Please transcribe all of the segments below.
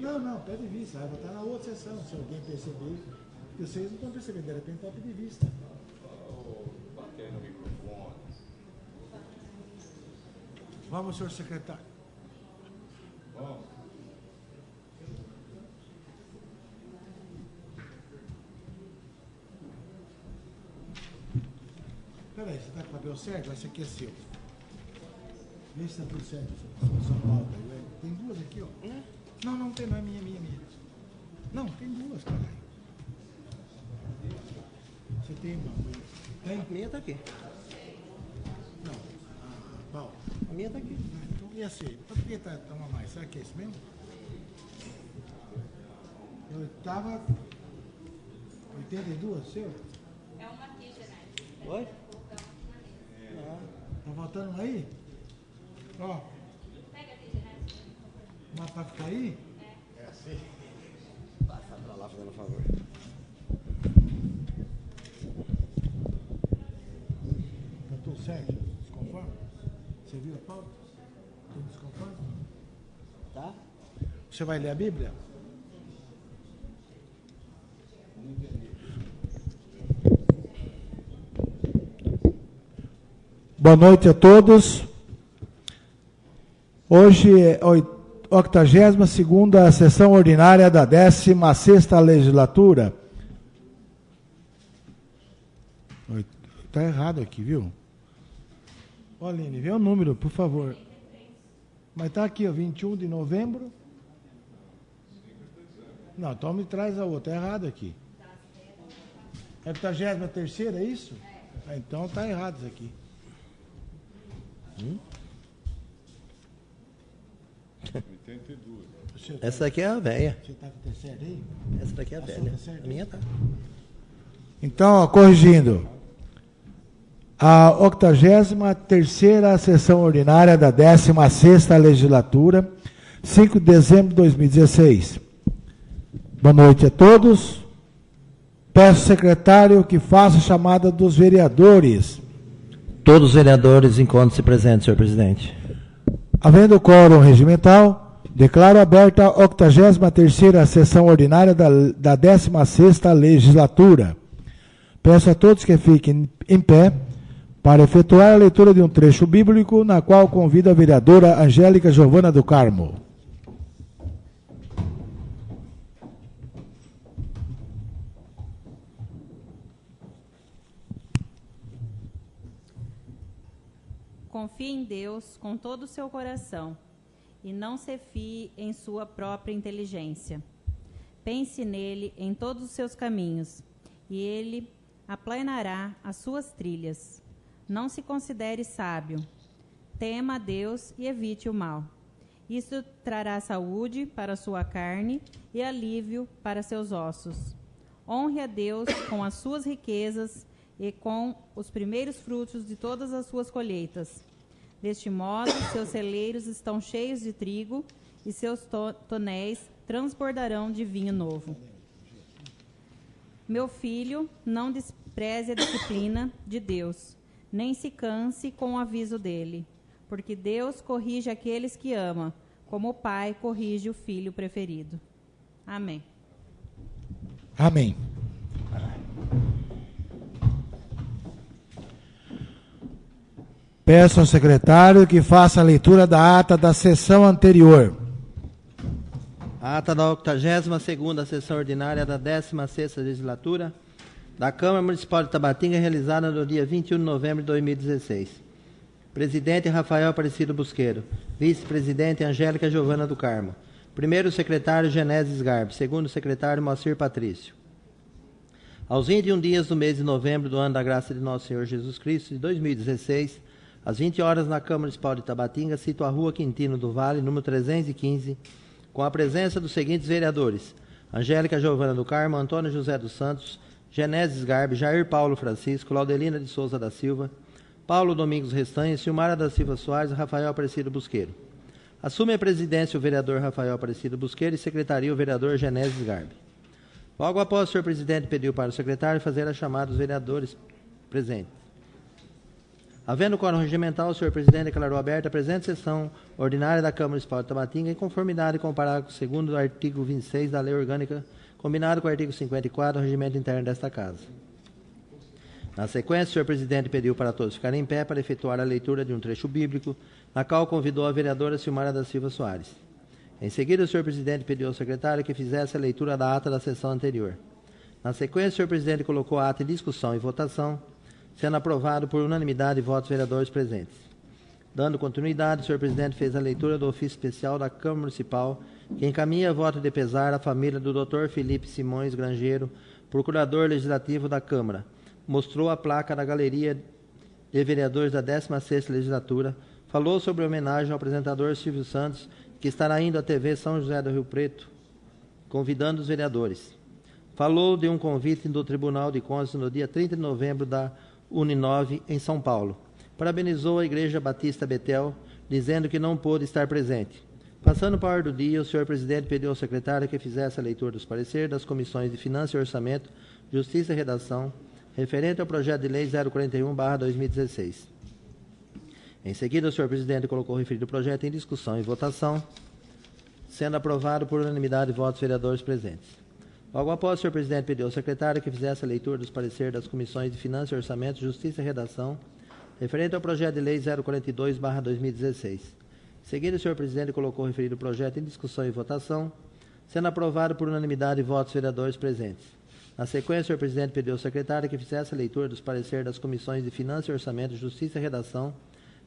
Não, pede vista. Vai botar na outra sessão, se alguém perceber. Porque vocês não estão percebendo, de repente pode pedir vista. Bater no microfone. Vamos, senhor secretário. Bom. Peraí, você está com o papel certo? Esse aqui é seu. Vê se está tudo certo. São Paulo, tem duas aqui, ó. Não tem, não é minha. Não, tem duas, caralho. Você tem uma? Tem? A minha tá aqui. Não. Paulo. A minha tá aqui. Então ia ser. Por que tá uma mais? Será que é esse mesmo? Eu estava 82, seu? É uma aqui, Genésio. Oi? Tá faltando uma aí? Ó. Pega aqui, Genésio. Uma pra ficar aí? É assim? Passa pra lá, fazendo um favor. Tá tudo certo? Desconforme? Você viu a pauta? Tudo desconforme? Tá? Você vai ler a Bíblia? Boa noite a todos. Hoje é a 82ª sessão ordinária da 16ª legislatura. Está errado aqui, viu? Ó, Aline, vê o número, por favor. Mas está aqui, ó, 21 de novembro. Não, então me traz a outra, é errado aqui. É a 83ª, é isso? Ah, então está errado isso aqui. Essa daqui é a velha. Você está com a terceira aí? Essa daqui é a velha. A minha tá. Então, ó, corrigindo. A 83ª sessão ordinária da 16ª legislatura, 5 de dezembro de 2016. Boa noite a todos. Peço ao secretário que faça a chamada dos vereadores. Todos os vereadores encontram-se presentes, senhor presidente. Havendo quórum regimental, declaro aberta a 83ª sessão ordinária da 16ª legislatura. Peço a todos que fiquem em pé para efetuar a leitura de um trecho bíblico, na qual convido a vereadora Angélica Giovana do Carmo. Confie em Deus com todo o seu coração e não se fie em sua própria inteligência. Pense nele em todos os seus caminhos e ele aplanará as suas trilhas. Não se considere sábio. Tema a Deus e evite o mal. Isso trará saúde para a sua carne e alívio para seus ossos. Honre a Deus com as suas riquezas e com os primeiros frutos de todas as suas colheitas. Deste modo, seus celeiros estão cheios de trigo e seus tonéis transbordarão de vinho novo. Meu filho, não despreze a disciplina de Deus, nem se canse com o aviso dele, porque Deus corrige aqueles que ama, como o pai corrige o filho preferido. Amém. Amém. Peço ao secretário que faça a leitura da ata da sessão anterior. A ata da 82ª sessão ordinária da 16ª legislatura da Câmara Municipal de Tabatinga, realizada no dia 21 de novembro de 2016. Presidente Rafael Aparecido Busqueiro. Vice-presidente Angélica Giovana do Carmo. Primeiro secretário Genésio Garbi. Segundo secretário Moacir Patrício. Aos 21 dias do mês de novembro do ano da graça de nosso Senhor Jesus Cristo de 2016, às 20 horas na Câmara Municipal de Tabatinga, cito a Rua Quintino do Vale, número 315, com a presença dos seguintes vereadores: Angélica Giovana do Carmo, Antônio José dos Santos, Genésio Garbi, Jair Paulo Francisco, Laudelina de Souza da Silva, Paulo Domingos Restanha, Silmara da Silva Soares e Rafael Aparecido Busqueiro. Assume a presidência o vereador Rafael Aparecido Busqueiro e secretaria o vereador Genésio Garbi. Logo após o senhor presidente pediu para o secretário fazer a chamada dos vereadores presentes. Havendo quórum regimental, o senhor presidente declarou aberta a presente sessão ordinária da Câmara Municipal de Tabatinga, em conformidade com o parágrafo 2º do artigo 26 da Lei Orgânica, combinado com o artigo 54 do regimento interno desta Casa. Na sequência, o senhor presidente pediu para todos ficarem em pé para efetuar a leitura de um trecho bíblico, na qual convidou a vereadora Silmara da Silva Soares. Em seguida, o senhor presidente pediu ao secretário que fizesse a leitura da ata da sessão anterior. Na sequência, o senhor presidente colocou a ata em discussão e votação, sendo aprovado por unanimidade de votos vereadores presentes. Dando continuidade, o senhor presidente fez a leitura do ofício especial da Câmara Municipal, que encaminha voto de pesar à família do Dr. Felipe Simões Grangeiro, procurador legislativo da Câmara. Mostrou a placa da galeria de vereadores da 16ª Legislatura, falou sobre a homenagem ao apresentador Silvio Santos, que estará indo à TV São José do Rio Preto, convidando os vereadores. Falou de um convite do Tribunal de Contas no dia 30 de novembro da Uninove, em São Paulo. Parabenizou a Igreja Batista Betel, dizendo que não pôde estar presente. Passando para a ordem do dia, o senhor presidente pediu ao secretário que fizesse a leitura dos pareceres das comissões de Finanças e Orçamento, Justiça e Redação, referente ao projeto de lei 041/2016. Em seguida, o senhor presidente colocou o referido projeto em discussão e votação, sendo aprovado por unanimidade de votos vereadores presentes. Logo após, o senhor presidente pediu ao secretário que fizesse a leitura dos pareceres das comissões de Finanças e Orçamento, Justiça e Redação, referente ao projeto de lei 042/2016. Em seguida, o senhor presidente colocou o referido projeto em discussão e votação, sendo aprovado por unanimidade de votos vereadores presentes. Na sequência, o senhor presidente pediu ao secretário que fizesse a leitura dos pareceres das comissões de Finanças e Orçamento, Justiça e Redação,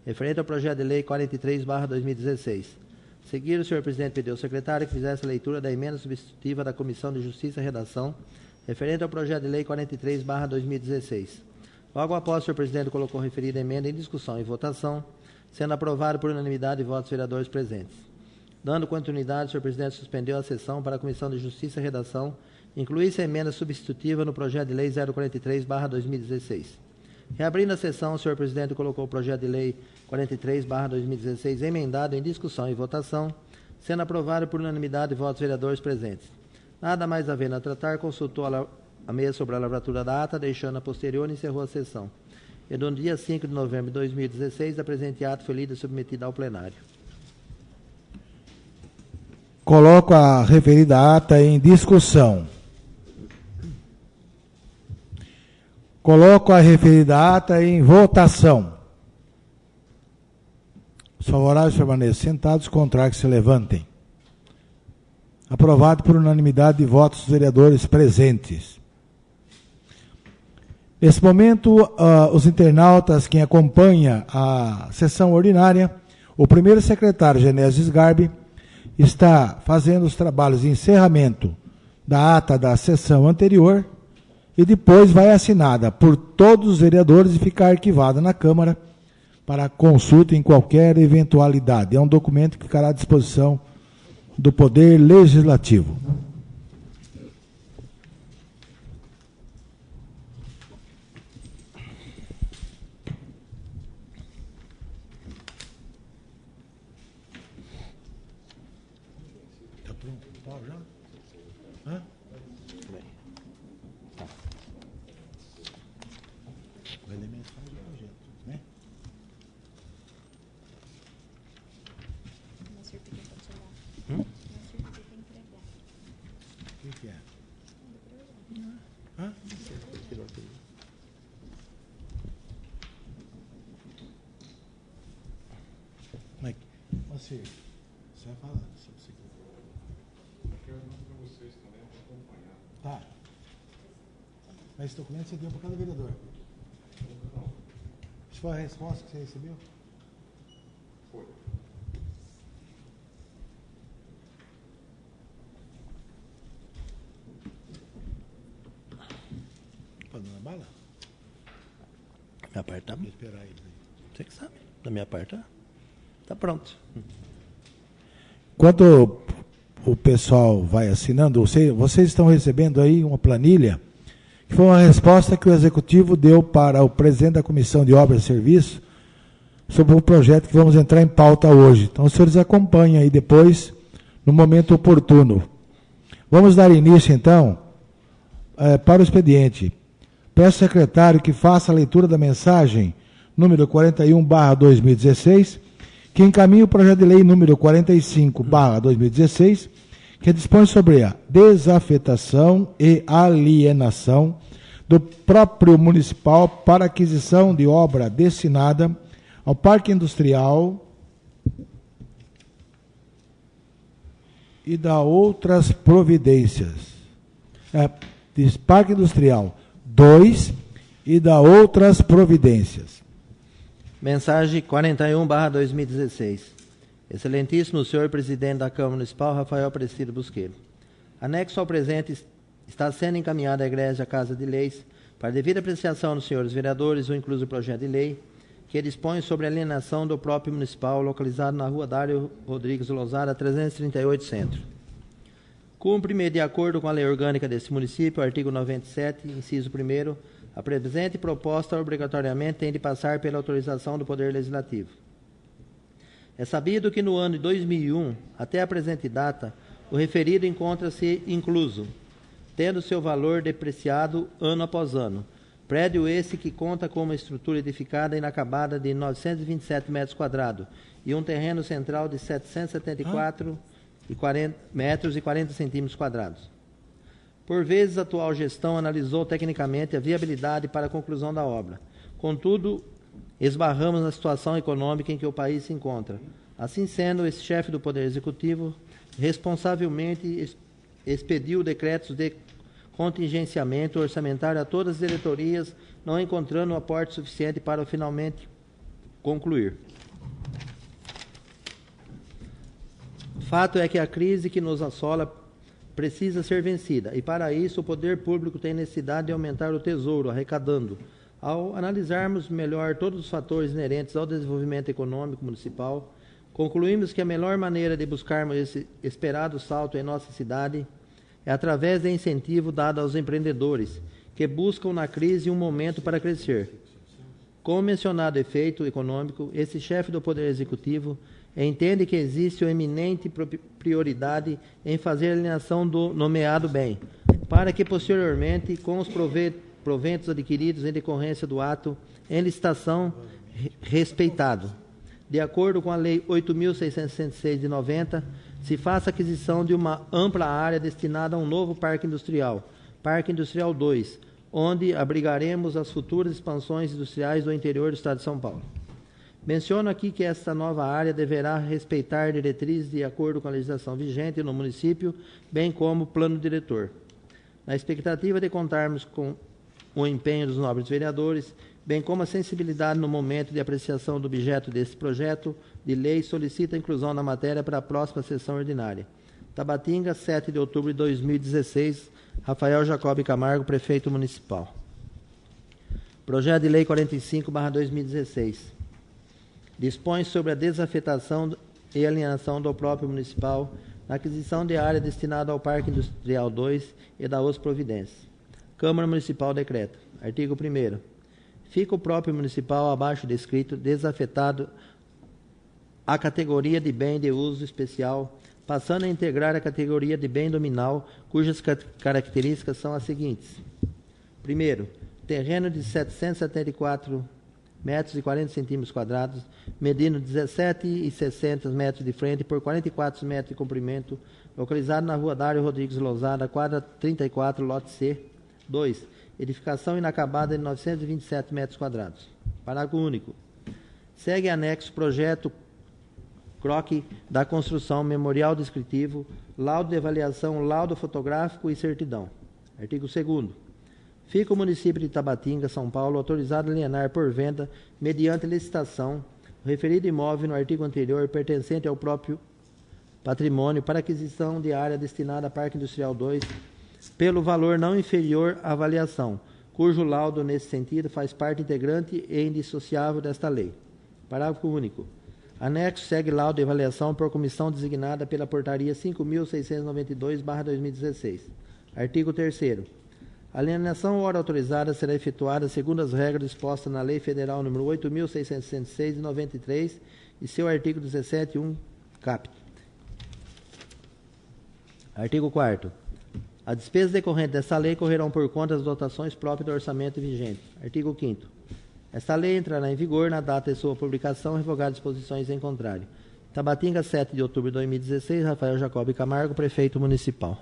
referente ao projeto de lei 43/2016. Em seguida, o senhor presidente pediu ao secretário que fizesse a leitura da emenda substitutiva da Comissão de Justiça e Redação, referente ao projeto de lei 43/2016. Logo após, o senhor presidente colocou a referida emenda em discussão e votação, sendo aprovado por unanimidade de votos vereadores presentes. Dando continuidade, o senhor presidente suspendeu a sessão para a Comissão de Justiça e Redação incluísse a emenda substitutiva no projeto de lei 043/2016. Reabrindo a sessão, o senhor presidente colocou o projeto de lei 43/2016 emendado em discussão e votação, sendo aprovado por unanimidade de votos vereadores presentes. Nada mais havendo a tratar, consultou a mesa sobre a lavratura da ata, deixando a posterior e encerrou a sessão. E no dia 5 de novembro de 2016, a presente ato foi lida e submetida ao plenário. Coloco a referida ata em discussão. Coloco a referida ata em votação. Os favoráveis permaneçam sentados, os contrários se levantem. Aprovado por unanimidade de votos dos vereadores presentes. Nesse momento, os internautas, quem acompanha a sessão ordinária, o primeiro secretário, Genésio Sgarbi, está fazendo os trabalhos de encerramento da ata da sessão anterior e depois vai assinada por todos os vereadores e ficar arquivada na Câmara para consulta em qualquer eventualidade. É um documento que ficará à disposição do Poder Legislativo. Está pronto? Tá já? Hã? Tá. O elemento faz o projeto, né? O que é? Hã? Mike, você vai falar sobre isso aqui. Eu quero dar para vocês também para acompanhar. Tá. Mas esse documento você deu para cada vereador. Isso foi a resposta que você recebeu? Foi. Tá dando a bala? Minha parte tá. Vou esperar ele aí. Você que sabe. Da minha parte tá pronto. Enquanto o pessoal vai assinando, vocês estão recebendo aí uma planilha, que foi uma resposta que o Executivo deu para o presidente da Comissão de Obras e Serviços sobre o projeto que vamos entrar em pauta hoje. Então, os senhores acompanhem aí depois, no momento oportuno. Vamos dar início, então, para o expediente. Peço ao secretário que faça a leitura da mensagem número 41/2016, que encaminha o projeto de lei número 45/2016, que dispõe sobre a desafetação e alienação do próprio municipal para aquisição de obra destinada ao Parque Industrial e da outras providências. Parque Industrial 2 e da outras providências. Mensagem 41/2016. Excelentíssimo senhor presidente da Câmara Municipal, Rafael Aparecido Busqueiro. Anexo ao presente está sendo encaminhado à Egrégia Casa de Leis para devida apreciação dos senhores vereadores o incluso projeto de lei que dispõe sobre a alienação do próprio municipal localizado na rua Dário Rodrigues Lousada, 338 Centro. Cumpre-me, de acordo com a lei orgânica deste município, artigo 97, inciso 1º, a presente proposta obrigatoriamente tem de passar pela autorização do Poder Legislativo. É sabido que no ano de 2001, até a presente data, o referido encontra-se incluso, tendo seu valor depreciado ano após ano. Prédio esse que conta com uma estrutura edificada e inacabada de 927 metros quadrados e um terreno central de 774 metros e 40 centímetros quadrados. Por vezes, a atual gestão analisou tecnicamente a viabilidade para a conclusão da obra. Contudo, esbarramos na situação econômica em que o país se encontra. Assim sendo, esse chefe do Poder Executivo responsavelmente expediu decretos de contingenciamento orçamentário a todas as diretorias, não encontrando um aporte suficiente para finalmente concluir. Fato é que a crise que nos assola precisa ser vencida, e para isso o poder público tem necessidade de aumentar o tesouro, arrecadando. Ao analisarmos melhor todos os fatores inerentes ao desenvolvimento econômico municipal, concluímos que a melhor maneira de buscarmos esse esperado salto em nossa cidade é através de incentivo dado aos empreendedores, que buscam na crise um momento para crescer. Com o mencionado efeito econômico, esse chefe do Poder Executivo entende que existe uma eminente prioridade em fazer a alienação do nomeado bem, para que posteriormente, com os proventos adquiridos em decorrência do ato em licitação respeitado. De acordo com a Lei 8.666 de 90, se faça aquisição de uma ampla área destinada a um novo Parque Industrial, Parque Industrial 2, onde abrigaremos as futuras expansões industriais do interior do Estado de São Paulo. Menciono aqui que esta nova área deverá respeitar diretrizes de acordo com a legislação vigente no município, bem como o plano diretor. Na expectativa de contarmos com o empenho dos nobres vereadores, bem como a sensibilidade no momento de apreciação do objeto deste projeto de lei, solicita a inclusão da matéria para a próxima sessão ordinária. Tabatinga, 7 de outubro de 2016, Rafael Jacob Camargo, Prefeito Municipal. Projeto de Lei 45/2016. Dispõe sobre a desafetação e alienação do próprio municipal na aquisição de área destinada ao Parque Industrial 2 e da outras providências. Câmara Municipal decreta. Artigo 1º. Fica o próprio municipal abaixo descrito desafetado a categoria de bem de uso especial, passando a integrar a categoria de bem nominal, cujas características são as seguintes. Primeiro, terreno de 774 metros e 40 centímetros quadrados, medindo 17,60 metros de frente por 44 metros de comprimento, localizado na rua Dário Rodrigues Lousada, quadra 34, lote C. 2. Edificação inacabada de 927 metros quadrados. Parágrafo único. Segue anexo projeto croque da construção, memorial descritivo, laudo de avaliação, laudo fotográfico e certidão. Artigo 2º. Fica o município de Tabatinga, São Paulo, autorizado a alienar por venda, mediante licitação, o referido imóvel no artigo anterior, pertencente ao próprio patrimônio, para aquisição de área destinada a Parque Industrial 2, pelo valor não inferior à avaliação, cujo laudo, nesse sentido, faz parte integrante e indissociável desta lei. Parágrafo único. Anexo segue laudo de avaliação por comissão designada pela Portaria 5.692/2016. Artigo 3º. A alienação ora autorizada será efetuada segundo as regras dispostas na Lei Federal nº 8.666 de 93 e seu artigo 17(1) caput. Artigo 4º. As despesas decorrentes dessa lei correrão por conta das dotações próprias do orçamento vigente. Artigo 5º. Esta lei entrará em vigor na data de sua publicação, revogadas disposições em contrário. Tabatinga, 7 de outubro de 2016, Rafael Jacob Camargo, prefeito municipal.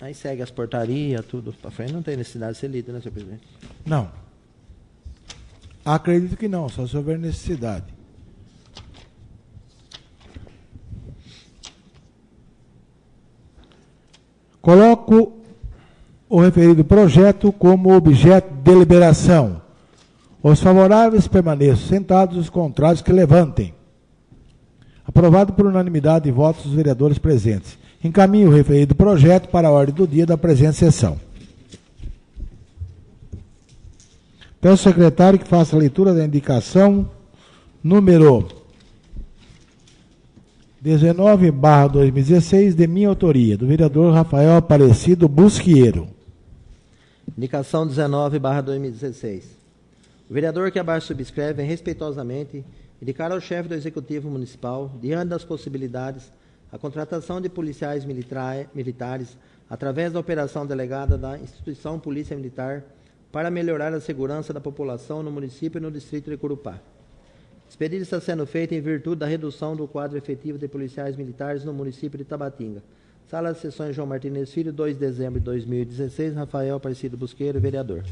Aí segue as portarias, tudo para frente. Não tem necessidade de ser lido, né, senhor presidente? Não. Acredito que não, só se houver necessidade. Coloco o referido projeto como objeto de deliberação. Os favoráveis permaneçam sentados, os contrários que levantem. Aprovado por unanimidade de votos dos vereadores presentes. Encaminho o referido projeto para a ordem do dia da presente sessão. Peço ao secretário que faça a leitura da indicação número 19/2016, de minha autoria, do vereador Rafael Aparecido Busquieiro. Indicação 19/2016. O vereador que abaixo subscreve vem respeitosamente indicar ao chefe do Executivo Municipal, diante das possibilidades, a contratação de policiais militares através da operação delegada da instituição Polícia Militar para melhorar a segurança da população no município e no distrito de Curupá. Esse pedido está sendo feito em virtude da redução do quadro efetivo de policiais militares no município de Tabatinga. Sala de Sessões João Martinez Filho, 2 de dezembro de 2016, Rafael Aparecido Busqueiro, vereador.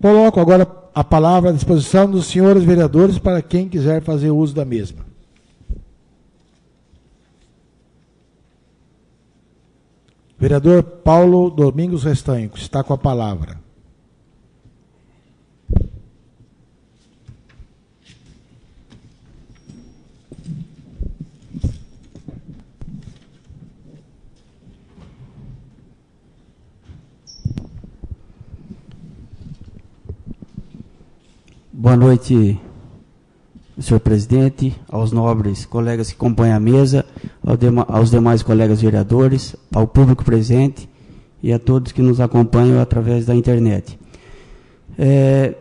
Coloco agora a palavra à disposição dos senhores vereadores para quem quiser fazer uso da mesma. Vereador Paulo Domingos Restanho, que está com a palavra. Boa noite, senhor presidente, aos nobres colegas que compõem a mesa, aos demais colegas vereadores, ao público presente e a todos que nos acompanham através da internet.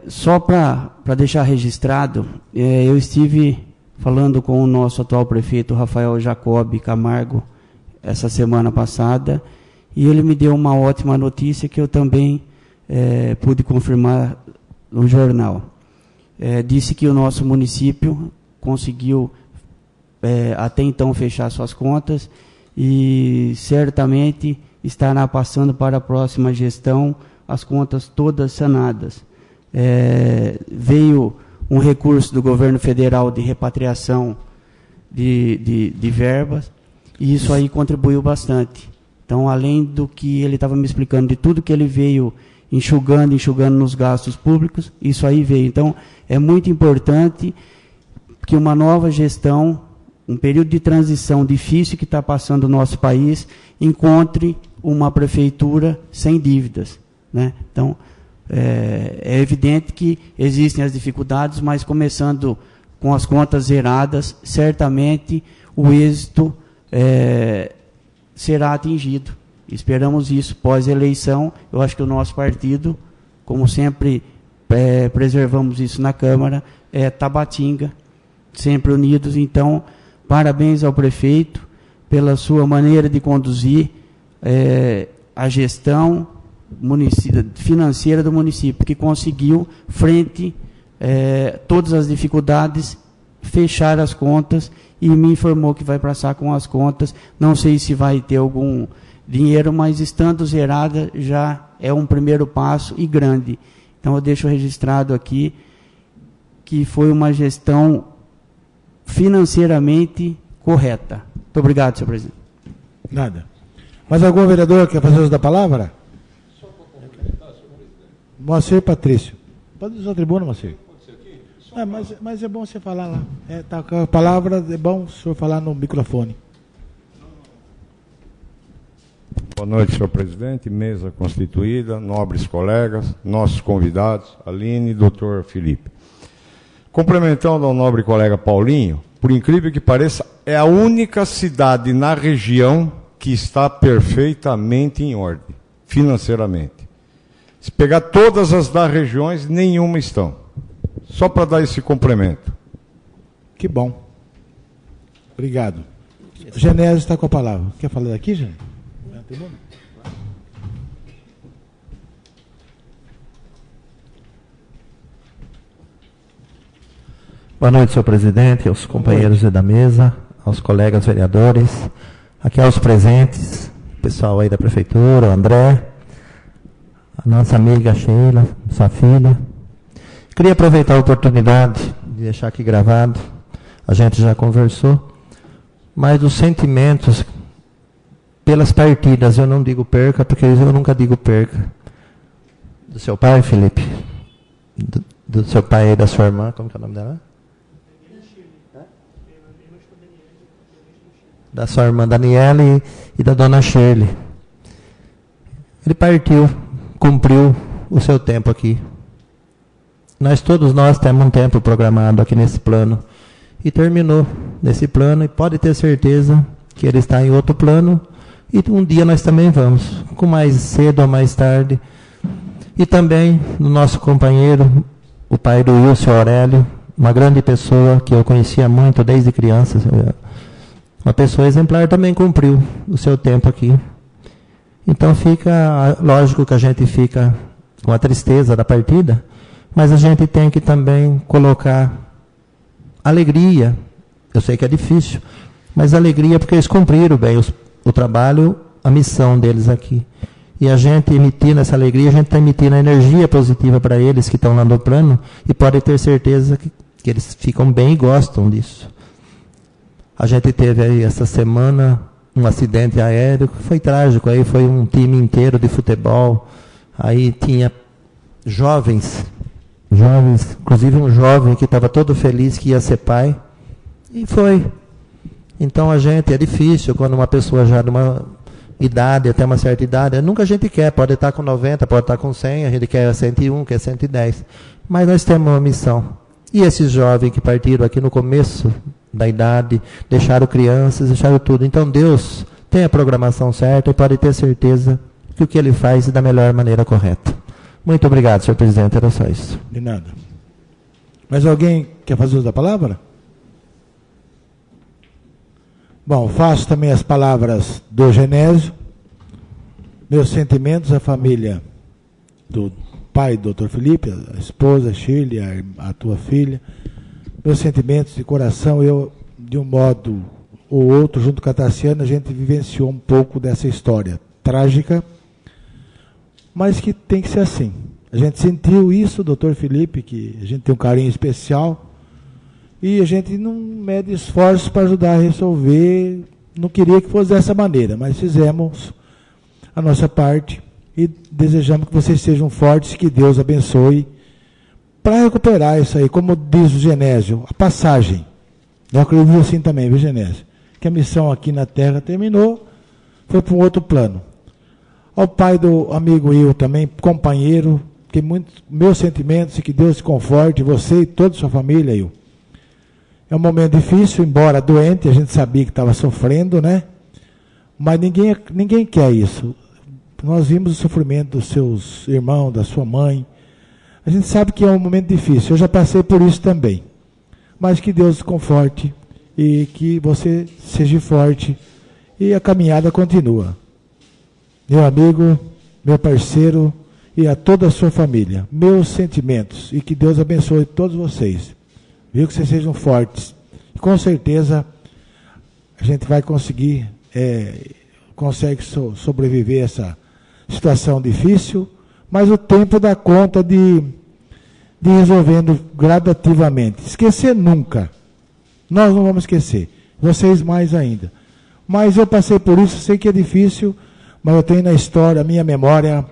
Só para deixar registrado, eu estive falando com o nosso atual prefeito, Rafael Jacob Camargo, essa semana passada, e ele me deu uma ótima notícia que eu também pude confirmar no jornal. Disse que o nosso município conseguiu até então fechar suas contas e certamente estará passando para a próxima gestão as contas todas sanadas. Veio um recurso do governo federal de repatriação de verbas e isso aí contribuiu bastante. Então, além do que ele estava me explicando, de tudo que ele veio enxugando nos gastos públicos, isso aí veio. Então, é muito importante que uma nova gestão, um período de transição difícil que está passando o nosso país, encontre uma prefeitura sem dívidas, né? Então, é evidente que existem as dificuldades, mas começando com as contas zeradas, certamente o êxito será atingido. Esperamos isso pós-eleição. Eu acho que o nosso partido, como sempre preservamos isso na Câmara, Tabatinga, sempre unidos. Então, parabéns ao prefeito pela sua maneira de conduzir a gestão financeira do município, que conseguiu, frente todas as dificuldades, fechar as contas e me informou que vai passar com as contas. Não sei se vai ter algum dinheiro, mas estando zerada já é um primeiro passo e grande. Então eu deixo registrado aqui que foi uma gestão financeiramente correta. Muito obrigado, senhor presidente. Nada. Mais algum vereador quer fazer uso da palavra? Só para complementar, senhor presidente. Moacir Patrício. Pode usar a tribuna, Moacir. Pode ser aqui? Mas é bom você falar lá. Tá com a palavra, é bom o senhor falar no microfone. Boa noite, senhor presidente, mesa constituída, nobres colegas, nossos convidados, Aline e doutor Felipe. Complementando ao nobre colega Paulinho, por incrível que pareça, é a única cidade na região que está perfeitamente em ordem, financeiramente. Se pegar todas as das regiões, nenhuma estão. Só para dar esse complemento. Que bom. Obrigado. Genésio está com a palavra. Quer falar daqui, Genésio? Boa noite, senhor presidente, aos companheiros da mesa, aos colegas vereadores, aqui aos presentes, o pessoal aí da prefeitura, o André, a nossa amiga Sheila, sua filha. Queria aproveitar a oportunidade de deixar aqui gravado, a gente já conversou, mas os sentimentos pelas partidas, eu não digo perca, porque eu nunca digo perca. Do seu pai, Felipe? Do seu pai e da sua irmã, como que é o nome dela? Da sua irmã Daniela e da dona Shirley. Ele partiu, cumpriu o seu tempo aqui. Todos nós temos um tempo programado aqui nesse plano. E terminou nesse plano, e pode ter certeza que ele está em outro plano, e um dia nós também vamos, com mais cedo ou mais tarde. E também no nosso companheiro, o pai do Wilson Aurélio, uma grande pessoa que eu conhecia muito desde criança, uma pessoa exemplar, também cumpriu o seu tempo aqui. Então fica, lógico que a gente fica com a tristeza da partida, mas a gente tem que também colocar alegria. Eu sei que é difícil, mas alegria porque eles cumpriram bem o trabalho, a missão deles aqui. E a gente emitindo essa alegria, a gente está emitindo a energia positiva para eles que estão lá no plano, e pode ter certeza que eles ficam bem e gostam disso. A gente teve aí essa semana um acidente aéreo, que foi trágico, aí foi um time inteiro de futebol, aí tinha jovens, inclusive um jovem que estava todo feliz que ia ser pai, e foi. Então a gente, é difícil quando uma pessoa já de uma idade, até uma certa idade, nunca a gente quer, pode estar com 90, pode estar com 100, a gente quer 101, quer 110, mas nós temos uma missão. E esses jovens que partiram aqui no começo da idade, deixaram crianças, deixaram tudo. Então Deus tem a programação certa e pode ter certeza que o que Ele faz é da melhor maneira correta. Muito obrigado, senhor presidente, era só isso. De nada. Mais alguém quer fazer uso da palavra? Bom, faço também as palavras do Genésio, meus sentimentos à família do pai do Dr. Felipe, a esposa, Shirley, a tua filha, meus sentimentos de coração. Eu, de um modo ou outro, junto com a Tassiana, a gente vivenciou um pouco dessa história trágica, mas que tem que ser assim. A gente sentiu isso, Dr. Felipe, que a gente tem um carinho especial, e a gente não mede esforços para ajudar a resolver. Não queria que fosse dessa maneira, mas fizemos a nossa parte e desejamos que vocês sejam fortes, que Deus abençoe para recuperar isso aí, como diz o Genésio, a passagem. Eu acredito assim também, viu, Genésio? Que a missão aqui na Terra terminou, foi para um outro plano. Ao pai do amigo Will também, companheiro, que meus sentimentos e que Deus te conforte, você e toda a sua família, Will. É um momento difícil, embora doente, a gente sabia que estava sofrendo, né? Mas ninguém quer isso. Nós vimos o sofrimento dos seus irmãos, da sua mãe. A gente sabe que é um momento difícil. Eu já passei por isso também. Mas que Deus te conforte e que você seja forte e a caminhada continua. Meu amigo, meu parceiro e a toda a sua família, meus sentimentos, e que Deus abençoe todos vocês. Viu, que vocês sejam fortes. E com certeza a gente vai conseguir, consegue sobreviver a essa situação difícil, mas o tempo dá conta de ir resolvendo gradativamente. Esquecer nunca. Nós não vamos esquecer. Vocês mais ainda. Mas eu passei por isso, sei que é difícil, mas eu tenho na história, a minha memória,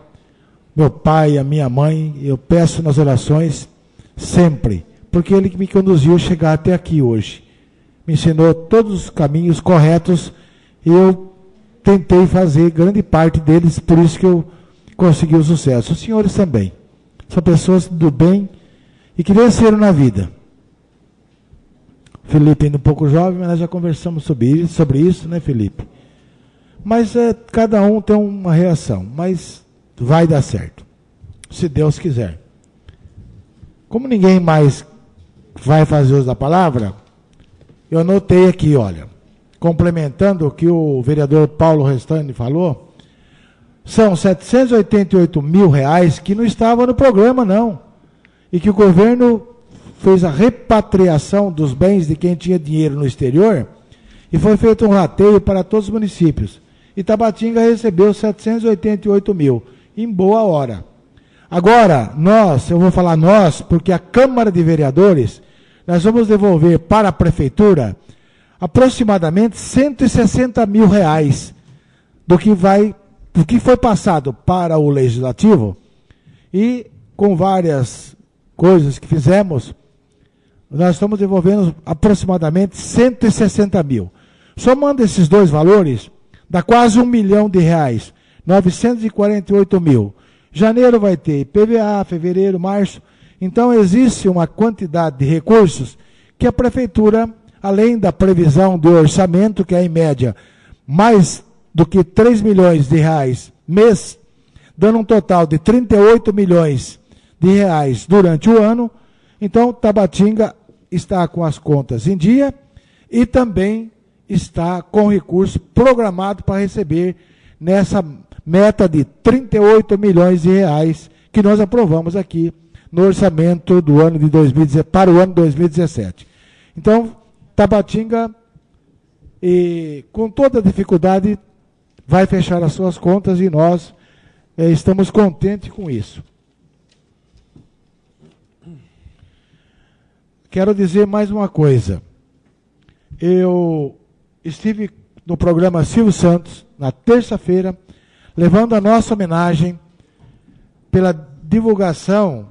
meu pai, a minha mãe, eu peço nas orações sempre, porque ele que me conduziu a chegar até aqui hoje. Me ensinou todos os caminhos corretos e eu tentei fazer grande parte deles, por isso que eu consegui o sucesso. Os senhores também. São pessoas do bem e que venceram na vida. Felipe ainda um pouco jovem, mas nós já conversamos sobre isso, né, Felipe? Mas cada um tem uma reação, mas vai dar certo, se Deus quiser. Como ninguém mais vai fazer uso da palavra, eu anotei aqui, olha, complementando o que o vereador Paulo Restani falou, são 788 mil reais que não estavam no programa, não. E que o governo fez a repatriação dos bens de quem tinha dinheiro no exterior e foi feito um rateio para todos os municípios. E Tabatinga recebeu 788 mil, em boa hora. Agora, eu vou falar nós, porque a Câmara de Vereadores, nós vamos devolver para a Prefeitura aproximadamente 160 mil reais do que foi passado para o Legislativo e com várias coisas que fizemos, nós estamos devolvendo aproximadamente 160 mil. Somando esses dois valores, dá quase R$1 milhão, 948 mil. Janeiro vai ter IPVA, fevereiro, março. Então existe uma quantidade de recursos que a Prefeitura, além da previsão do orçamento, que é em média mais do que R$3 milhões mês, dando um total de R$38 milhões durante o ano. Então, Tabatinga está com as contas em dia e também está com recurso programado para receber nessa meta de R$38 milhões que nós aprovamos aqui no orçamento do ano de 2017, para o ano 2017. Então, Tabatinga, com toda dificuldade, vai fechar as suas contas e nós estamos contentes com isso. Quero dizer mais uma coisa. Eu estive no programa Silvio Santos, na terça-feira, levando a nossa homenagem pela divulgação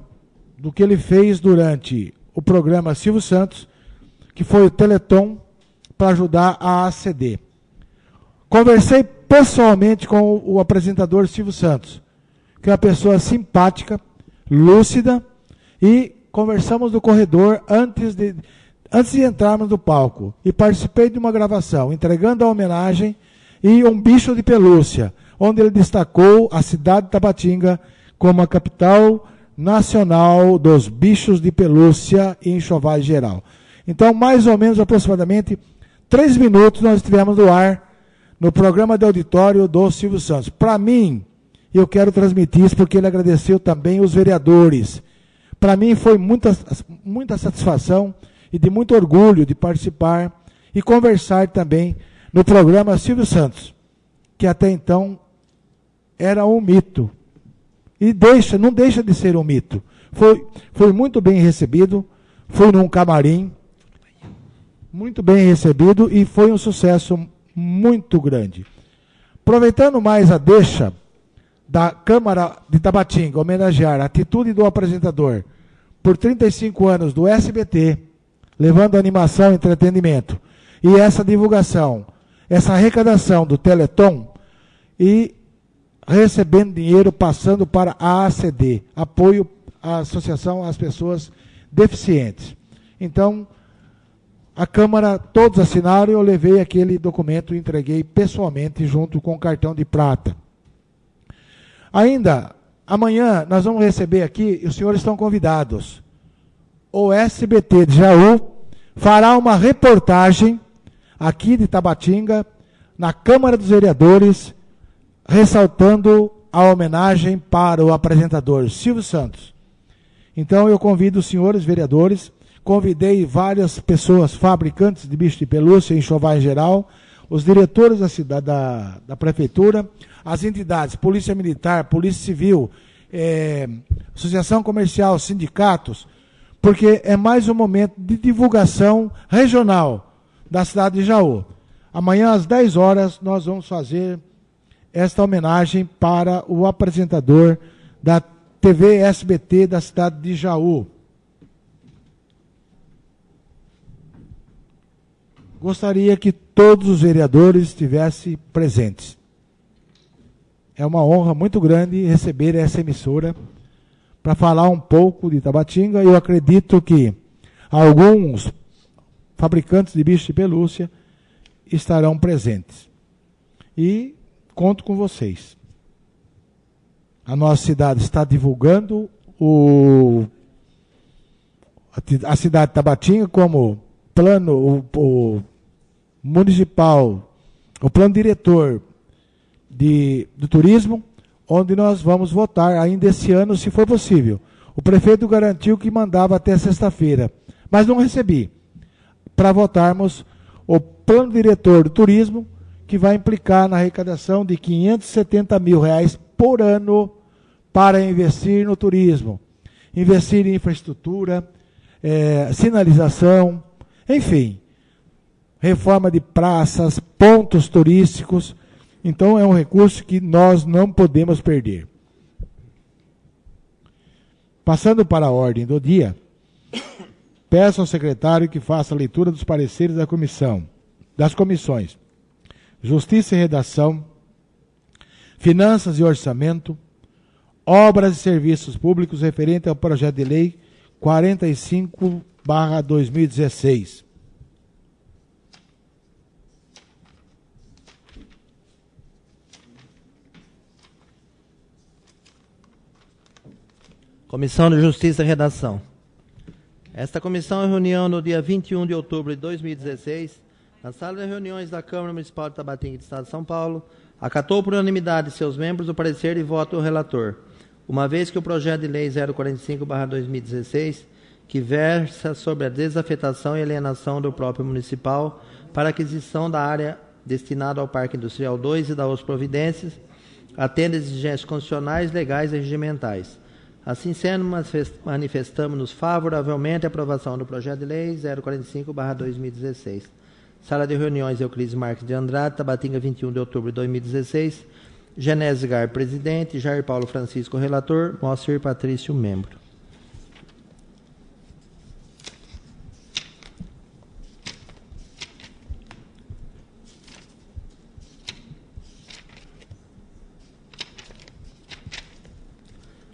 do que ele fez durante o programa Silvio Santos, que foi o Teleton, para ajudar a ACD. Conversei pessoalmente com o apresentador Silvio Santos, que é uma pessoa simpática, lúcida, e conversamos no corredor antes de entrarmos no palco. E participei de uma gravação, entregando a homenagem e um bicho de pelúcia, onde ele destacou a cidade de Tabatinga como a capital nacional dos bichos de pelúcia e enxovais geral. Então, mais ou menos, aproximadamente 3 minutos nós estivemos no ar, no programa de auditório do Silvio Santos. Para mim, eu quero transmitir isso porque ele agradeceu também os vereadores. Para mim foi muita satisfação e de muito orgulho de participar e conversar também no programa Silvio Santos, que até então era um mito. E não deixa de ser um mito. Foi muito bem recebido, fui num camarim, muito bem recebido e foi um sucesso muito grande. Aproveitando mais a deixa da Câmara de Tabatinga, homenagear a atitude do apresentador por 35 anos do SBT, levando animação e entretenimento, e essa divulgação, essa arrecadação do Teleton, e recebendo dinheiro, passando para a ACD, apoio à Associação às Pessoas Deficientes. Então, a Câmara, todos assinaram, eu levei aquele documento e entreguei pessoalmente junto com o cartão de prata. Ainda, amanhã, nós vamos receber aqui, e os senhores estão convidados, o SBT de Jaú fará uma reportagem aqui de Tabatinga, na Câmara dos Vereadores, ressaltando a homenagem para o apresentador Silvio Santos. Então, eu convido os senhores vereadores, convidei várias pessoas, fabricantes de bicho de pelúcia, enxoval em geral, os diretores da Prefeitura, as entidades, Polícia Militar, Polícia Civil, Associação Comercial, sindicatos, porque é mais um momento de divulgação regional da cidade de Jaú. Amanhã, às 10 horas, nós vamos fazer esta homenagem para o apresentador da TV SBT da cidade de Jaú. Gostaria que todos os vereadores estivessem presentes. É uma honra muito grande receber essa emissora para falar um pouco de Tabatinga. Eu acredito que alguns fabricantes de bichos de pelúcia estarão presentes. E conto com vocês. A nossa cidade está divulgando a cidade de Tabatinga como plano, o municipal, o plano diretor do turismo, onde nós vamos votar ainda esse ano, se for possível. O prefeito garantiu que mandava até sexta-feira, mas não recebi, para votarmos o plano diretor do turismo, que vai implicar na arrecadação de R$ 570 mil por ano para investir no turismo, investir em infraestrutura, sinalização, enfim, reforma de praças, pontos turísticos. Então, é um recurso que nós não podemos perder. Passando para a ordem do dia, peço ao secretário que faça a leitura dos pareceres das comissões Justiça e Redação, Finanças e Orçamento, Obras e Serviços Públicos referente ao projeto de lei 45/2016. Comissão de Justiça e Redação. Esta comissão, em reunião no dia 21 de outubro de 2016, na sala de reuniões da Câmara Municipal de Tabatinga do Estado de São Paulo, acatou por unanimidade seus membros o parecer e voto do relator, uma vez que o projeto de lei 045/2016, que versa sobre a desafetação e alienação do próprio municipal para aquisição da área destinada ao Parque Industrial 2 e da outras providências, atende exigências constitucionais, legais e regimentais. Assim sendo, manifestamos-nos favoravelmente à aprovação do projeto de lei 045/2016. Sala de reuniões Euclides Marques de Andrade, Tabatinga, 21 de outubro de 2016. Genésio Gar, presidente. Jair Paulo Francisco, relator. Moacir Patrício, membro.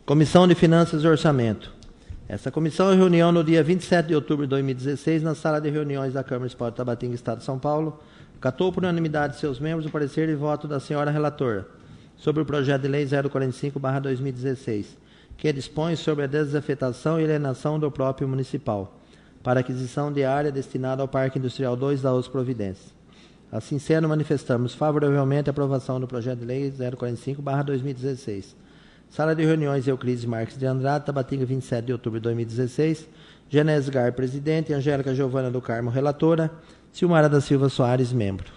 Comissão de Finanças e Orçamento. Essa comissão em reunião no dia 27 de outubro de 2016, na sala de reuniões da Câmara Municipal de Tabatinga, Estado de São Paulo, acatou por unanimidade de seus membros o parecer e voto da senhora relatora sobre o projeto de lei 045/2016, que dispõe sobre a desafetação e alienação do próprio municipal, para aquisição de área destinada ao Parque Industrial 2 da outras providências. Assim sendo, manifestamos favoravelmente a aprovação do projeto de lei 045/2016. Sala de reuniões Euclides Marques de Andrade, Tabatinga, 27 de outubro de 2016. Genésio Gar, presidente. Angélica Giovana do Carmo, relatora. Silmara da Silva Soares, membro.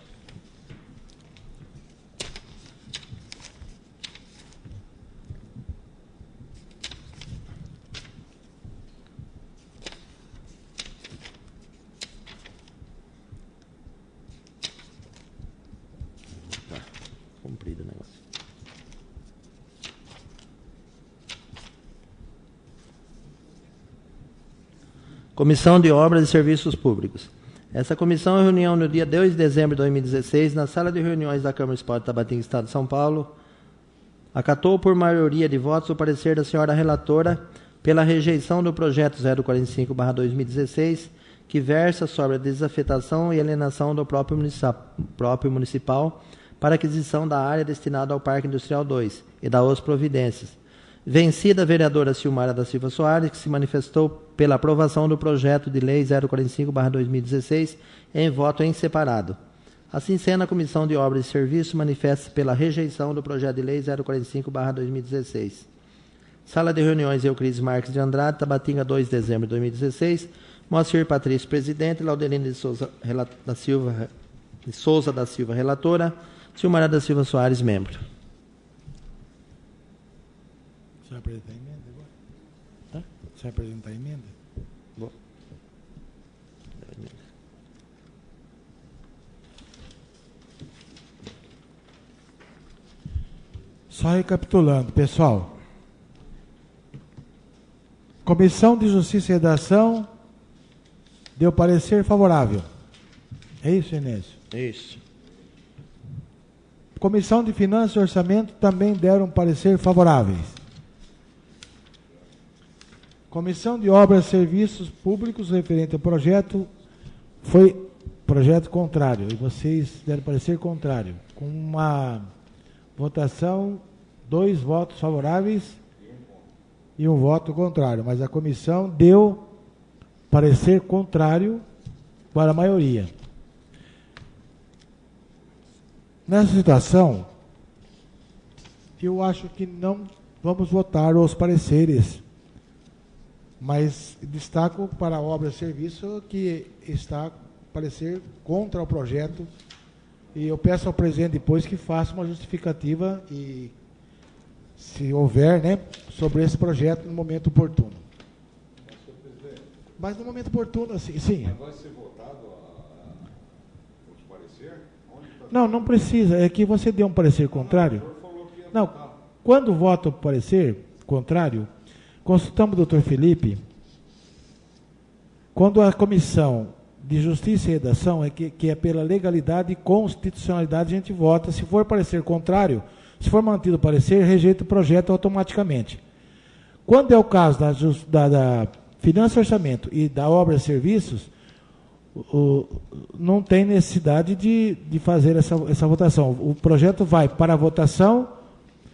Tá, cumprido o negócio. Comissão de Obras e Serviços Públicos. Essa comissão, em reunião no dia 2 de dezembro de 2016, na sala de reuniões da Câmara Municipal de Tabatinga, Estado de São Paulo, acatou por maioria de votos o parecer da senhora relatora pela rejeição do projeto 045/2016, que versa sobre a desafetação e alienação do próprio municipal para aquisição da área destinada ao Parque Industrial 2 e da outras providências. Vencida a vereadora Silmara da Silva Soares, que se manifestou pela aprovação do projeto de lei 045/2016 em voto em separado. Assim sendo, a Comissão de Obras e Serviços manifesta pela rejeição do projeto de lei 045/2016. Sala de reuniões Euclides Marques de Andrade, Tabatinga, 2 de dezembro de 2016. Moacir Patrício, presidente. Laudelino de Souza da Silva, relatora. Silmara da Silva Soares, membro. Você vai apresentar a emenda agora? Tá? Você vai apresentar a emenda? Bom. Só recapitulando, pessoal. Comissão de Justiça e Redação deu parecer favorável. É isso, Inésio? Isso. Comissão de Finanças e Orçamento também deram parecer favoráveis. Comissão de Obras e Serviços Públicos referente ao projeto foi projeto contrário, e vocês deram parecer contrário, com uma votação, 2 votos favoráveis e 1 voto contrário, mas a comissão deu parecer contrário para a maioria. Nessa situação, eu acho que não vamos votar os pareceres, mas destaco para a obra e serviço que está parecer contra o projeto, e eu peço ao presidente depois que faça uma justificativa, e se houver, né, sobre esse projeto no momento oportuno. Mas no momento oportuno, assim, sim. Mas vai ser votado os pareceres? Não, não precisa. É que você deu um parecer contrário. Não, quando vota o parecer contrário, consultamos o doutor Felipe. Quando a Comissão de Justiça e Redação, que é pela legalidade e constitucionalidade, a gente vota. Se for parecer contrário, se for mantido o parecer, rejeita o projeto automaticamente. Quando é o caso da Finança e Orçamento e da Obra e Serviços, não tem necessidade de fazer essa votação. O projeto vai para a votação,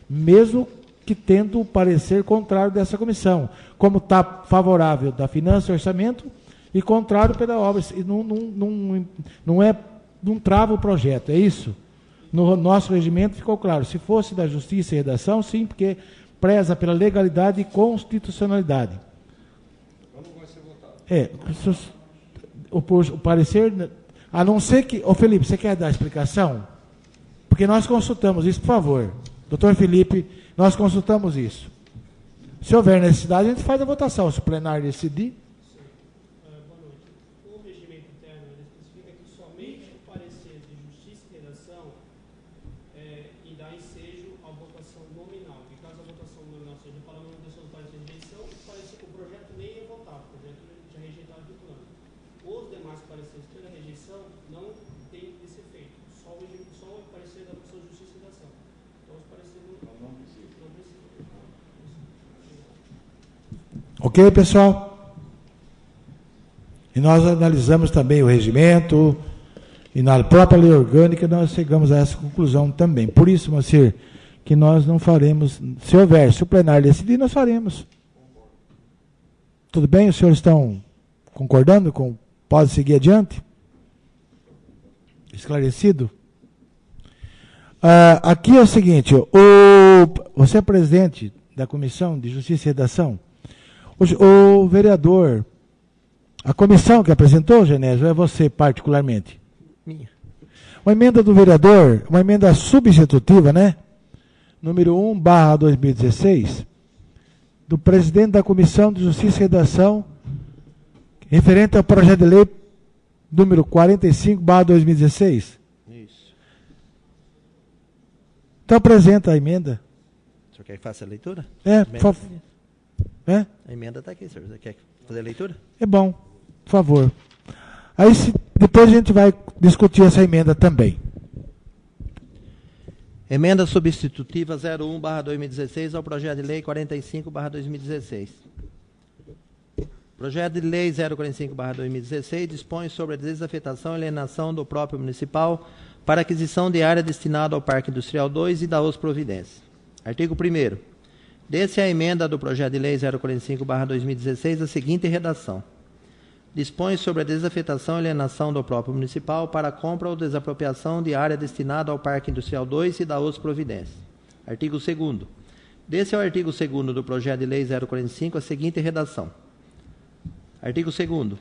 mesmo que tendo o parecer contrário dessa comissão. Como está favorável da Finança e Orçamento e contrário pela obra. E não trava o projeto, é isso? No nosso regimento ficou claro. Se fosse da Justiça e Redação, sim, porque preza pela legalidade e constitucionalidade. O parecer, a não ser que... Ô Felipe, você quer dar a explicação? Porque nós consultamos isso, por favor. Doutor Felipe, nós consultamos isso. Se houver necessidade, a gente faz a votação. Se o plenário decidir... Boa noite. O regimento interno especifica que somente o parecer de Justiça e Redação e dá ensejo à votação nominal. E caso a votação nominal seja para a manutenção do parecer de rejeição, o projeto nem é votado, o projeto já é rejeitado de plano. Os demais pareceres pela rejeição não tem esse efeito, só o parecer da Comissão de Justiça e Redação. Então, os pareceres não precisam. Ok, pessoal? E nós analisamos também o regimento, e na própria lei orgânica nós chegamos a essa conclusão também. Por isso, Moacir, que nós não faremos, se houver, se o plenário decidir, nós faremos. Tudo bem? Os senhores estão concordando com... Pode seguir adiante? Esclarecido? Aqui é o seguinte, você é presidente da Comissão de Justiça e Redação. O vereador, a comissão que apresentou, Genésio, é você particularmente? Minha. Uma emenda do vereador, uma emenda substitutiva, né? Número 1/2016, do presidente da Comissão de Justiça e Redação, referente ao projeto de lei número 45/2016. Isso. Então apresenta a emenda. O senhor quer que faça a leitura? Por favor. A emenda está aqui, senhor. Você quer fazer a leitura? É bom, por favor. Aí depois a gente vai discutir essa emenda também. Emenda substitutiva 01/2016 ao projeto de lei 45/2016. Projeto de lei 045/2016 dispõe sobre a desafetação e alienação do próprio municipal para aquisição de área destinada ao Parque Industrial 2 e da os providências. Artigo 1º. Desse a emenda do projeto de lei 045/2016 a seguinte redação. Dispõe sobre a desafetação e alienação do próprio municipal para a compra ou desapropriação de área destinada ao Parque Industrial 2 e da os providências. Artigo 2º. Desse ao artigo 2º do projeto de lei 045 a seguinte redação. Artigo 2º.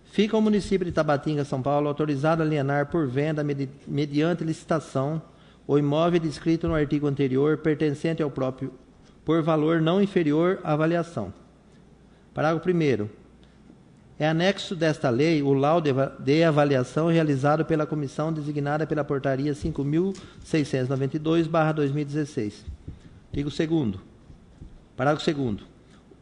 Fica o município de Tabatinga, São Paulo, autorizado a alienar por venda mediante licitação o imóvel descrito no artigo anterior pertencente ao próprio por valor não inferior à avaliação. Parágrafo 1º. É anexo desta lei o laudo de avaliação realizado pela comissão designada pela portaria 5.692/2016. Artigo 2º. Parágrafo 2º.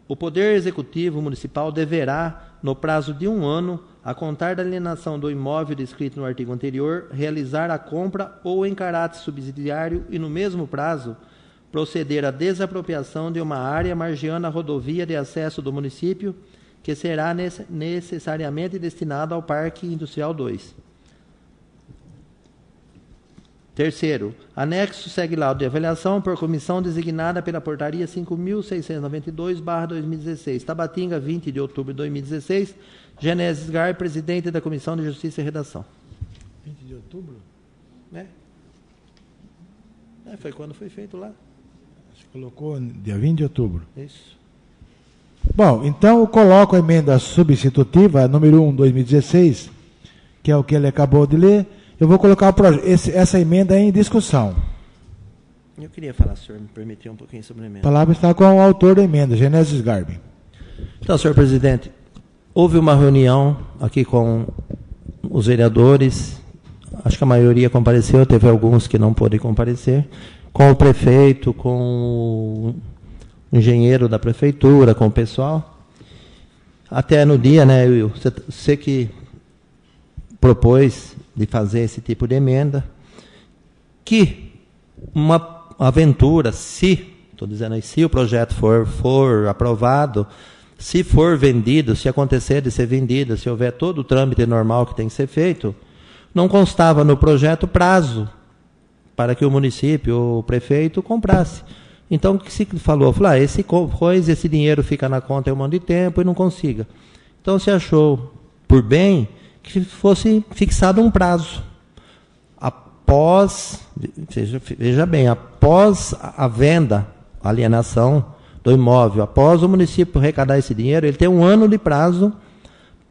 O Poder Executivo Municipal deverá, no prazo de 1 ano, a contar da alienação do imóvel descrito no artigo anterior, realizar a compra ou em caráter subsidiário e, no mesmo prazo, proceder à desapropriação de uma área margeando a rodovia de acesso do município, que será necessariamente destinada ao Parque Industrial 2. Terceiro, anexo segue laudo de avaliação por comissão designada pela portaria 5.692/2016. Tabatinga, 20 de outubro de 2016. Genésio Gar, presidente da Comissão de Justiça e Redação. 20 de outubro? É. Foi quando foi feito lá. Você colocou dia 20 de outubro. Isso. Bom, então eu coloco a emenda substitutiva, número 1, 2016, que é o que ele acabou de ler. Eu vou colocar essa emenda em discussão. Eu queria falar, senhor, me permitir um pouquinho sobre a A emenda. palavra está com o autor da emenda, Genésio Garbi. Então, senhor presidente, houve uma reunião aqui com os vereadores, acho que a maioria compareceu, teve alguns que não pôde comparecer, com o prefeito, com o engenheiro da prefeitura, com o pessoal. Até no dia, né, Will, você que propôs de fazer esse tipo de emenda, que uma aventura, estou dizendo aí, se o projeto for aprovado, se for vendido, se acontecer de ser vendido, se houver todo o trâmite normal que tem que ser feito, não constava no projeto prazo para que o município, o prefeito, comprasse. Então, o que se falou? Esse dinheiro fica na conta um monte de tempo e não consiga. Então, se achou por bem que fosse fixado um prazo. Veja bem, após a venda, a alienação do imóvel, após o município arrecadar esse dinheiro, ele tem 1 ano de prazo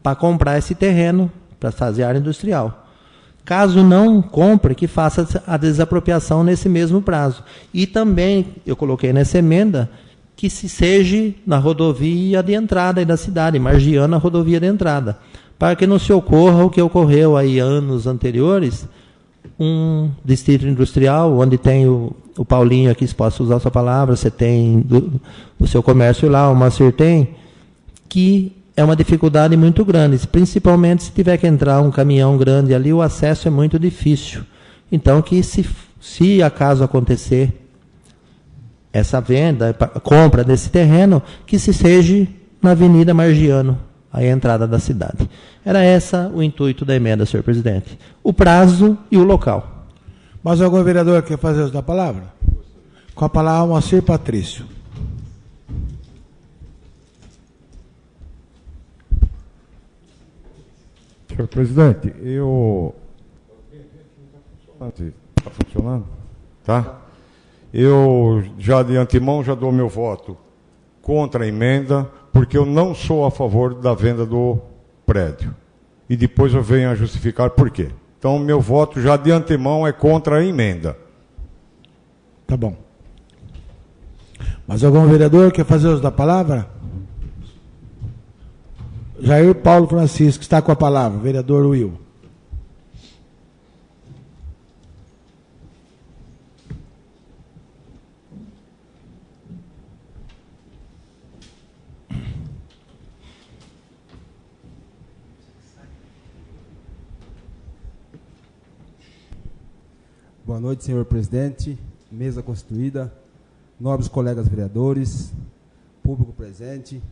para comprar esse terreno, para fazer área industrial. Caso não compre, que faça a desapropriação nesse mesmo prazo. E também, eu coloquei nessa emenda, que se seja na rodovia de entrada aí da cidade, margeando a rodovia de entrada, para que não se ocorra o que ocorreu aí anos anteriores, um distrito industrial, onde tem o Paulinho aqui, se posso usar a sua palavra, você tem o seu comércio lá, o Moacir tem, que é uma dificuldade muito grande, principalmente se tiver que entrar um caminhão grande ali, o acesso é muito difícil. Então, que se acaso acontecer essa venda, compra desse terreno, que se seja na Avenida Margiano, a entrada da cidade. Era esse o intuito da emenda, senhor presidente. O prazo e o local. Mas algum vereador quer fazer uso da palavra? Com a palavra, Moacir Patrício. Senhor presidente, está funcionando? Tá? Eu, já de antemão, já dou meu voto contra a emenda, porque eu não sou a favor da venda do prédio. E depois eu venho a justificar por quê. Então, meu voto já de antemão é contra a emenda. Tá bom. Mas algum vereador quer fazer uso da palavra? Jair Paulo Francisco está com a palavra. Vereador Will. Boa noite, senhor presidente, mesa constituída, nobres colegas vereadores, público presente,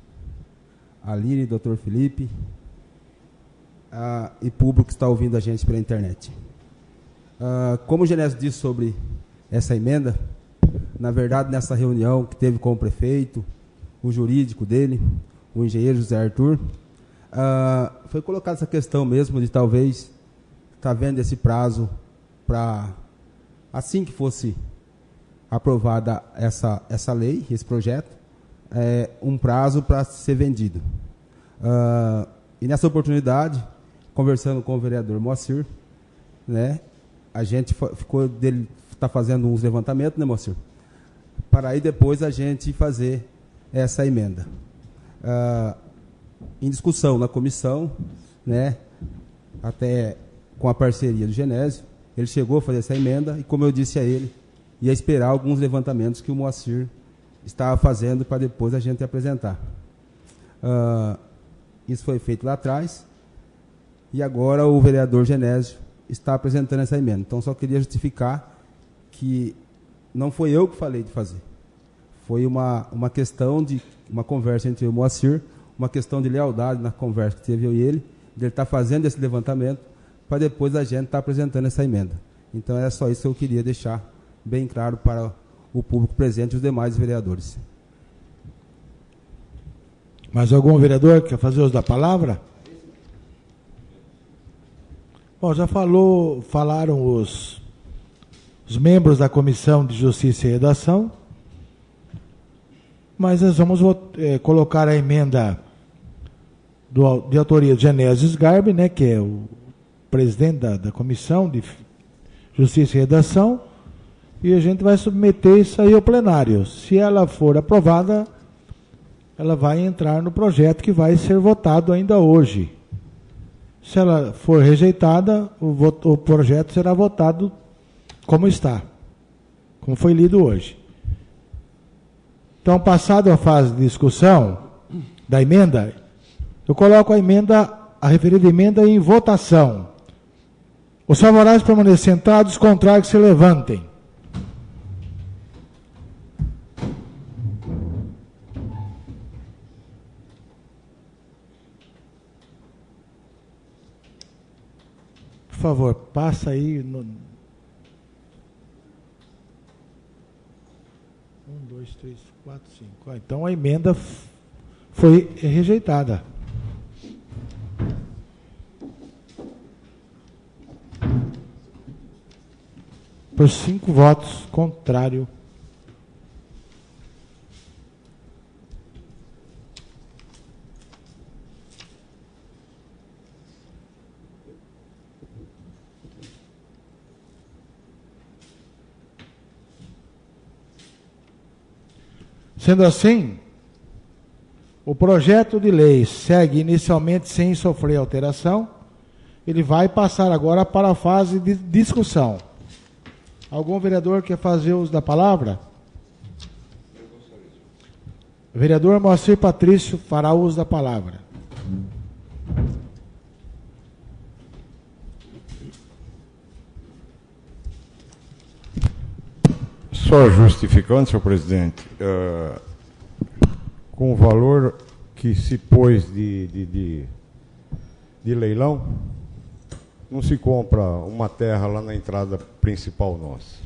Aline, doutor Felipe, e público que está ouvindo a gente pela internet. Como o Genésio disse sobre essa emenda, na verdade, nessa reunião que teve com o prefeito, o jurídico dele, o engenheiro José Arthur, foi colocada essa questão mesmo de talvez estar vendo esse prazo para, assim que fosse aprovada essa lei, esse projeto, um prazo para ser vendido. E nessa oportunidade, conversando com o vereador Moacir, né, a gente ficou dele está fazendo uns levantamentos, né, Moacir? Para aí depois a gente fazer essa emenda. Em discussão na comissão, né, até com a parceria do Genésio, ele chegou a fazer essa emenda e, como eu disse a ele, ia esperar alguns levantamentos que o Moacir estava fazendo para depois a gente apresentar. Isso foi feito lá atrás e agora o vereador Genésio está apresentando essa emenda. Então, só queria justificar que não foi eu que falei de fazer. Foi uma questão de uma conversa entre o Moacir, uma questão de lealdade na conversa que teve eu e ele, de ele estar fazendo esse levantamento para depois a gente estar apresentando essa emenda. Então, era só isso que eu queria deixar bem claro para o público presente e os demais vereadores. Mais algum vereador quer fazer uso da palavra? Bom, já falaram os os membros da Comissão de Justiça e Redação, mas nós vamos colocar a emenda de autoria de Genésio Sgarbi, né, que é o presidente da Comissão de Justiça e Redação, e a gente vai submeter isso aí ao plenário. Se ela for aprovada, ela vai entrar no projeto que vai ser votado ainda hoje. Se ela for rejeitada, o projeto será votado como está, como foi lido hoje. Então, passada a fase de discussão da emenda, eu coloco a referida emenda em votação. Os favoráveis permaneçam sentados, os contrários se levantem. Por favor, passa aí. 1, 2, 3, 4, 5. Então a emenda foi rejeitada. Por 5 votos contrário. Sendo assim, o projeto de lei segue inicialmente sem sofrer alteração. Ele vai passar agora para a fase de discussão. Algum vereador quer fazer uso da palavra? O vereador Moacir Patrício fará uso da palavra. Só justificando, senhor presidente, com o valor que se pôs de leilão, não se compra uma terra lá na entrada principal nossa.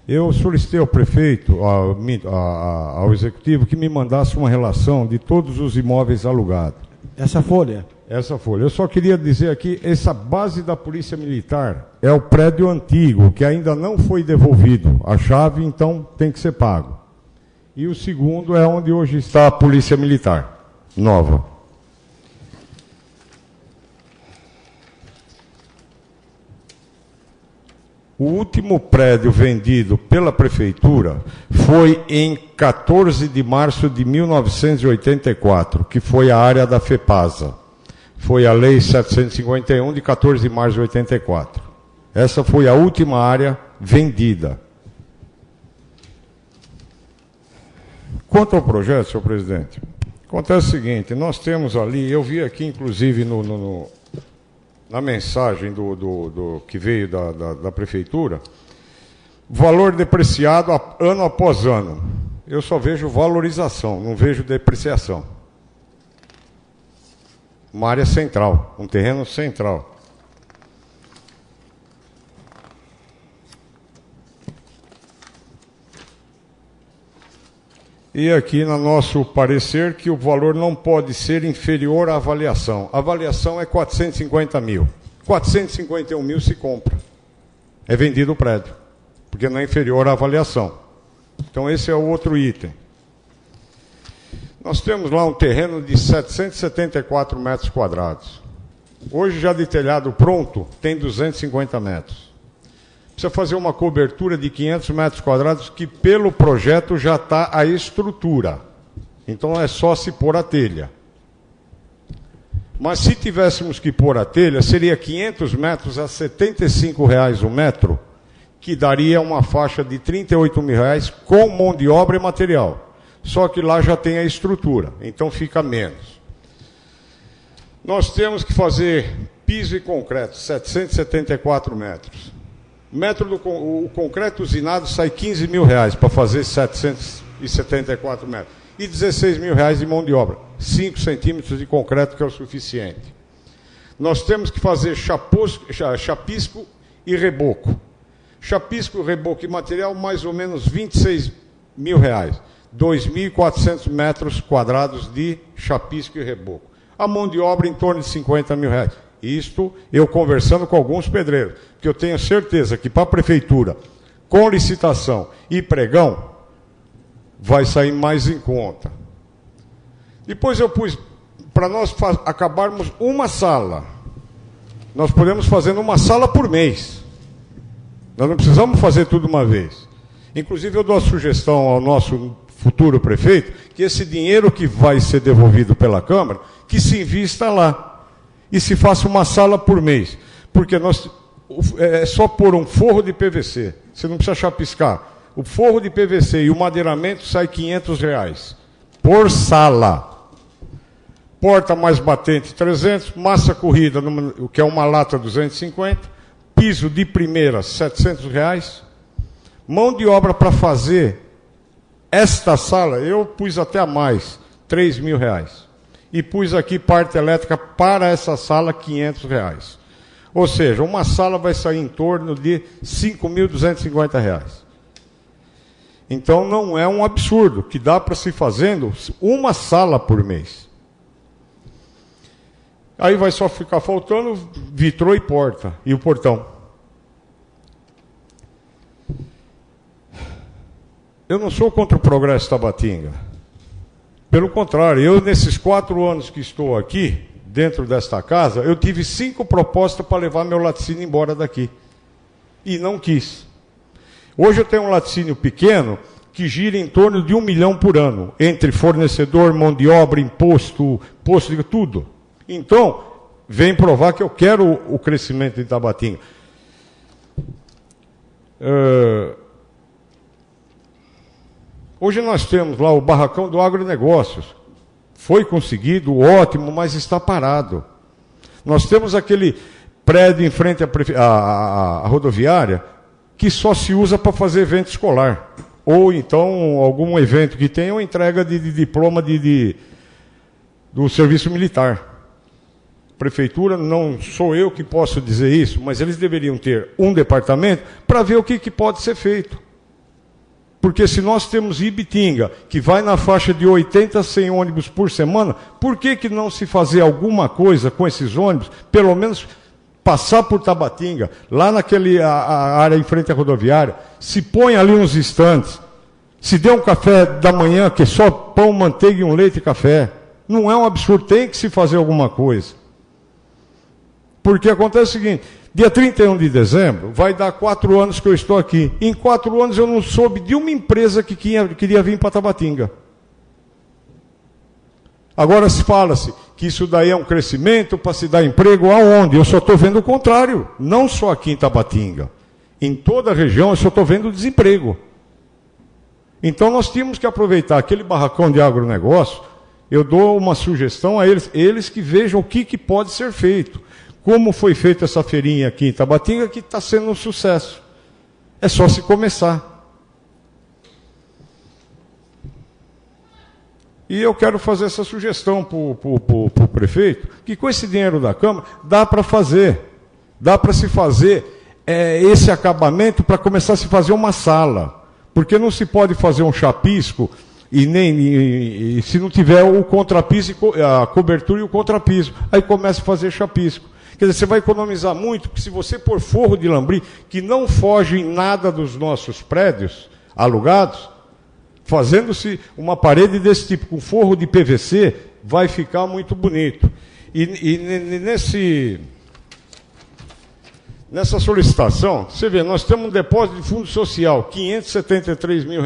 Eu solicitei ao prefeito, ao executivo, que me mandasse uma relação de todos os imóveis alugados. Essa folha? Essa folha. Eu só queria dizer aqui, essa base da Polícia Militar é o prédio antigo, que ainda não foi devolvido. A chave, então, tem que ser pago. E o segundo é onde hoje está a Polícia Militar, nova. O último prédio vendido pela Prefeitura foi em 14 de março de 1984, que foi a área da FEPASA. Foi a Lei 751, de 14 de março de 84. Essa foi a última área vendida. Quanto ao projeto, senhor presidente, acontece o seguinte, nós temos ali, eu vi aqui inclusive na mensagem que veio da Prefeitura, valor depreciado ano após ano. Eu só vejo valorização, não vejo depreciação. Uma área central, um terreno central. E aqui no nosso parecer que o valor não pode ser inferior à avaliação. A avaliação é 450 mil. 451 mil se compra. É vendido o prédio, porque não é inferior à avaliação. Então esse é o outro item. Nós temos lá um terreno de 774 metros quadrados. Hoje já de telhado pronto, tem 250 metros. Precisa fazer uma cobertura de 500 metros quadrados, que pelo projeto já está a estrutura. Então é só se pôr a telha. Mas se tivéssemos que pôr a telha, seria 500 metros a R$ 75,00 o metro, que daria uma faixa de R$ 38.000 com mão de obra e material. Só que lá já tem a estrutura, então fica menos. Nós temos que fazer piso e concreto, 774 metros. O concreto usinado sai R$ 15.000 para fazer 774 metros. E R$ 16.000 de mão de obra. 5 centímetros de concreto, que é o suficiente. Nós temos que fazer chapisco e reboco. Chapisco, reboco e material, mais ou menos R$ 26.000. 2.400 metros quadrados de chapisco e reboco. A mão de obra em torno de R$ 50.000. Isto eu conversando com alguns pedreiros, porque eu tenho certeza que para a prefeitura, com licitação e pregão, vai sair mais em conta. Depois eu pus, para nós acabarmos uma sala, nós podemos fazer uma sala por mês. Nós não precisamos fazer tudo uma vez. Inclusive eu dou a sugestão ao nosso futuro prefeito, que esse dinheiro que vai ser devolvido pela Câmara, que se invista lá. E se faça uma sala por mês. Porque é só pôr um forro de PVC. Você não precisa chapiscar. O forro de PVC e o madeiramento sai R$500 por sala. Porta mais batente 300, massa corrida, o que é uma lata 250, piso de primeira R$700. Mão de obra para fazer esta sala, eu pus até a mais, R$3.000. E pus aqui parte elétrica para essa sala, R$500. Ou seja, uma sala vai sair em torno de R$5.250. Então não é um absurdo, que dá para se fazendo uma sala por mês. Aí vai só ficar faltando vitrô e porta, e o portão. Eu não sou contra o Progresso Tabatinga. Pelo contrário, eu nesses 4 anos que estou aqui, dentro desta casa, eu tive 5 propostas para levar meu laticínio embora daqui. E não quis. Hoje eu tenho um laticínio pequeno que gira em torno de 1 milhão por ano, entre fornecedor, mão de obra, imposto, posto de tudo. Então, vem provar que eu quero o crescimento em Tabatinga. Hoje nós temos lá o barracão do agronegócios. Foi conseguido, ótimo, mas está parado. Nós temos aquele prédio em frente à rodoviária que só se usa para fazer evento escolar. Ou então algum evento que tenha uma entrega de diploma do serviço militar. Prefeitura, não sou eu que posso dizer isso, mas eles deveriam ter um departamento para ver o que pode ser feito. Porque se nós temos Ibitinga, que vai na faixa de 80 a 100 ônibus por semana, por que não se fazer alguma coisa com esses ônibus, pelo menos passar por Tabatinga, lá a área em frente à rodoviária, se põe ali uns estantes, se dê um café da manhã, que é só pão, manteiga e um leite e café. Não é um absurdo, tem que se fazer alguma coisa. Porque acontece o seguinte, dia 31 de dezembro, vai dar 4 anos que eu estou aqui. Em 4 anos eu não soube de uma empresa que queria vir para Tabatinga. Agora se fala-se que isso daí é um crescimento para se dar emprego aonde? Eu só estou vendo o contrário. Não só aqui em Tabatinga. Em toda a região eu só estou vendo desemprego. Então nós tínhamos que aproveitar aquele barracão de agronegócio. Eu dou uma sugestão a eles que vejam o que pode ser feito. Como foi feita essa feirinha aqui em Tabatinga, que está sendo um sucesso. É só se começar. E eu quero fazer essa sugestão para o prefeito, que com esse dinheiro da Câmara, dá para fazer. Dá para se fazer esse acabamento para começar a se fazer uma sala. Porque não se pode fazer um chapisco e se não tiver o contrapiso, a cobertura e o contrapiso. Aí começa a fazer chapisco. Quer dizer, você vai economizar muito, porque se você pôr forro de lambri, que não foge em nada dos nossos prédios alugados, fazendo-se uma parede desse tipo, com forro de PVC, vai ficar muito bonito. Nessa solicitação, você vê, nós temos um depósito de fundo social, R$573 mil.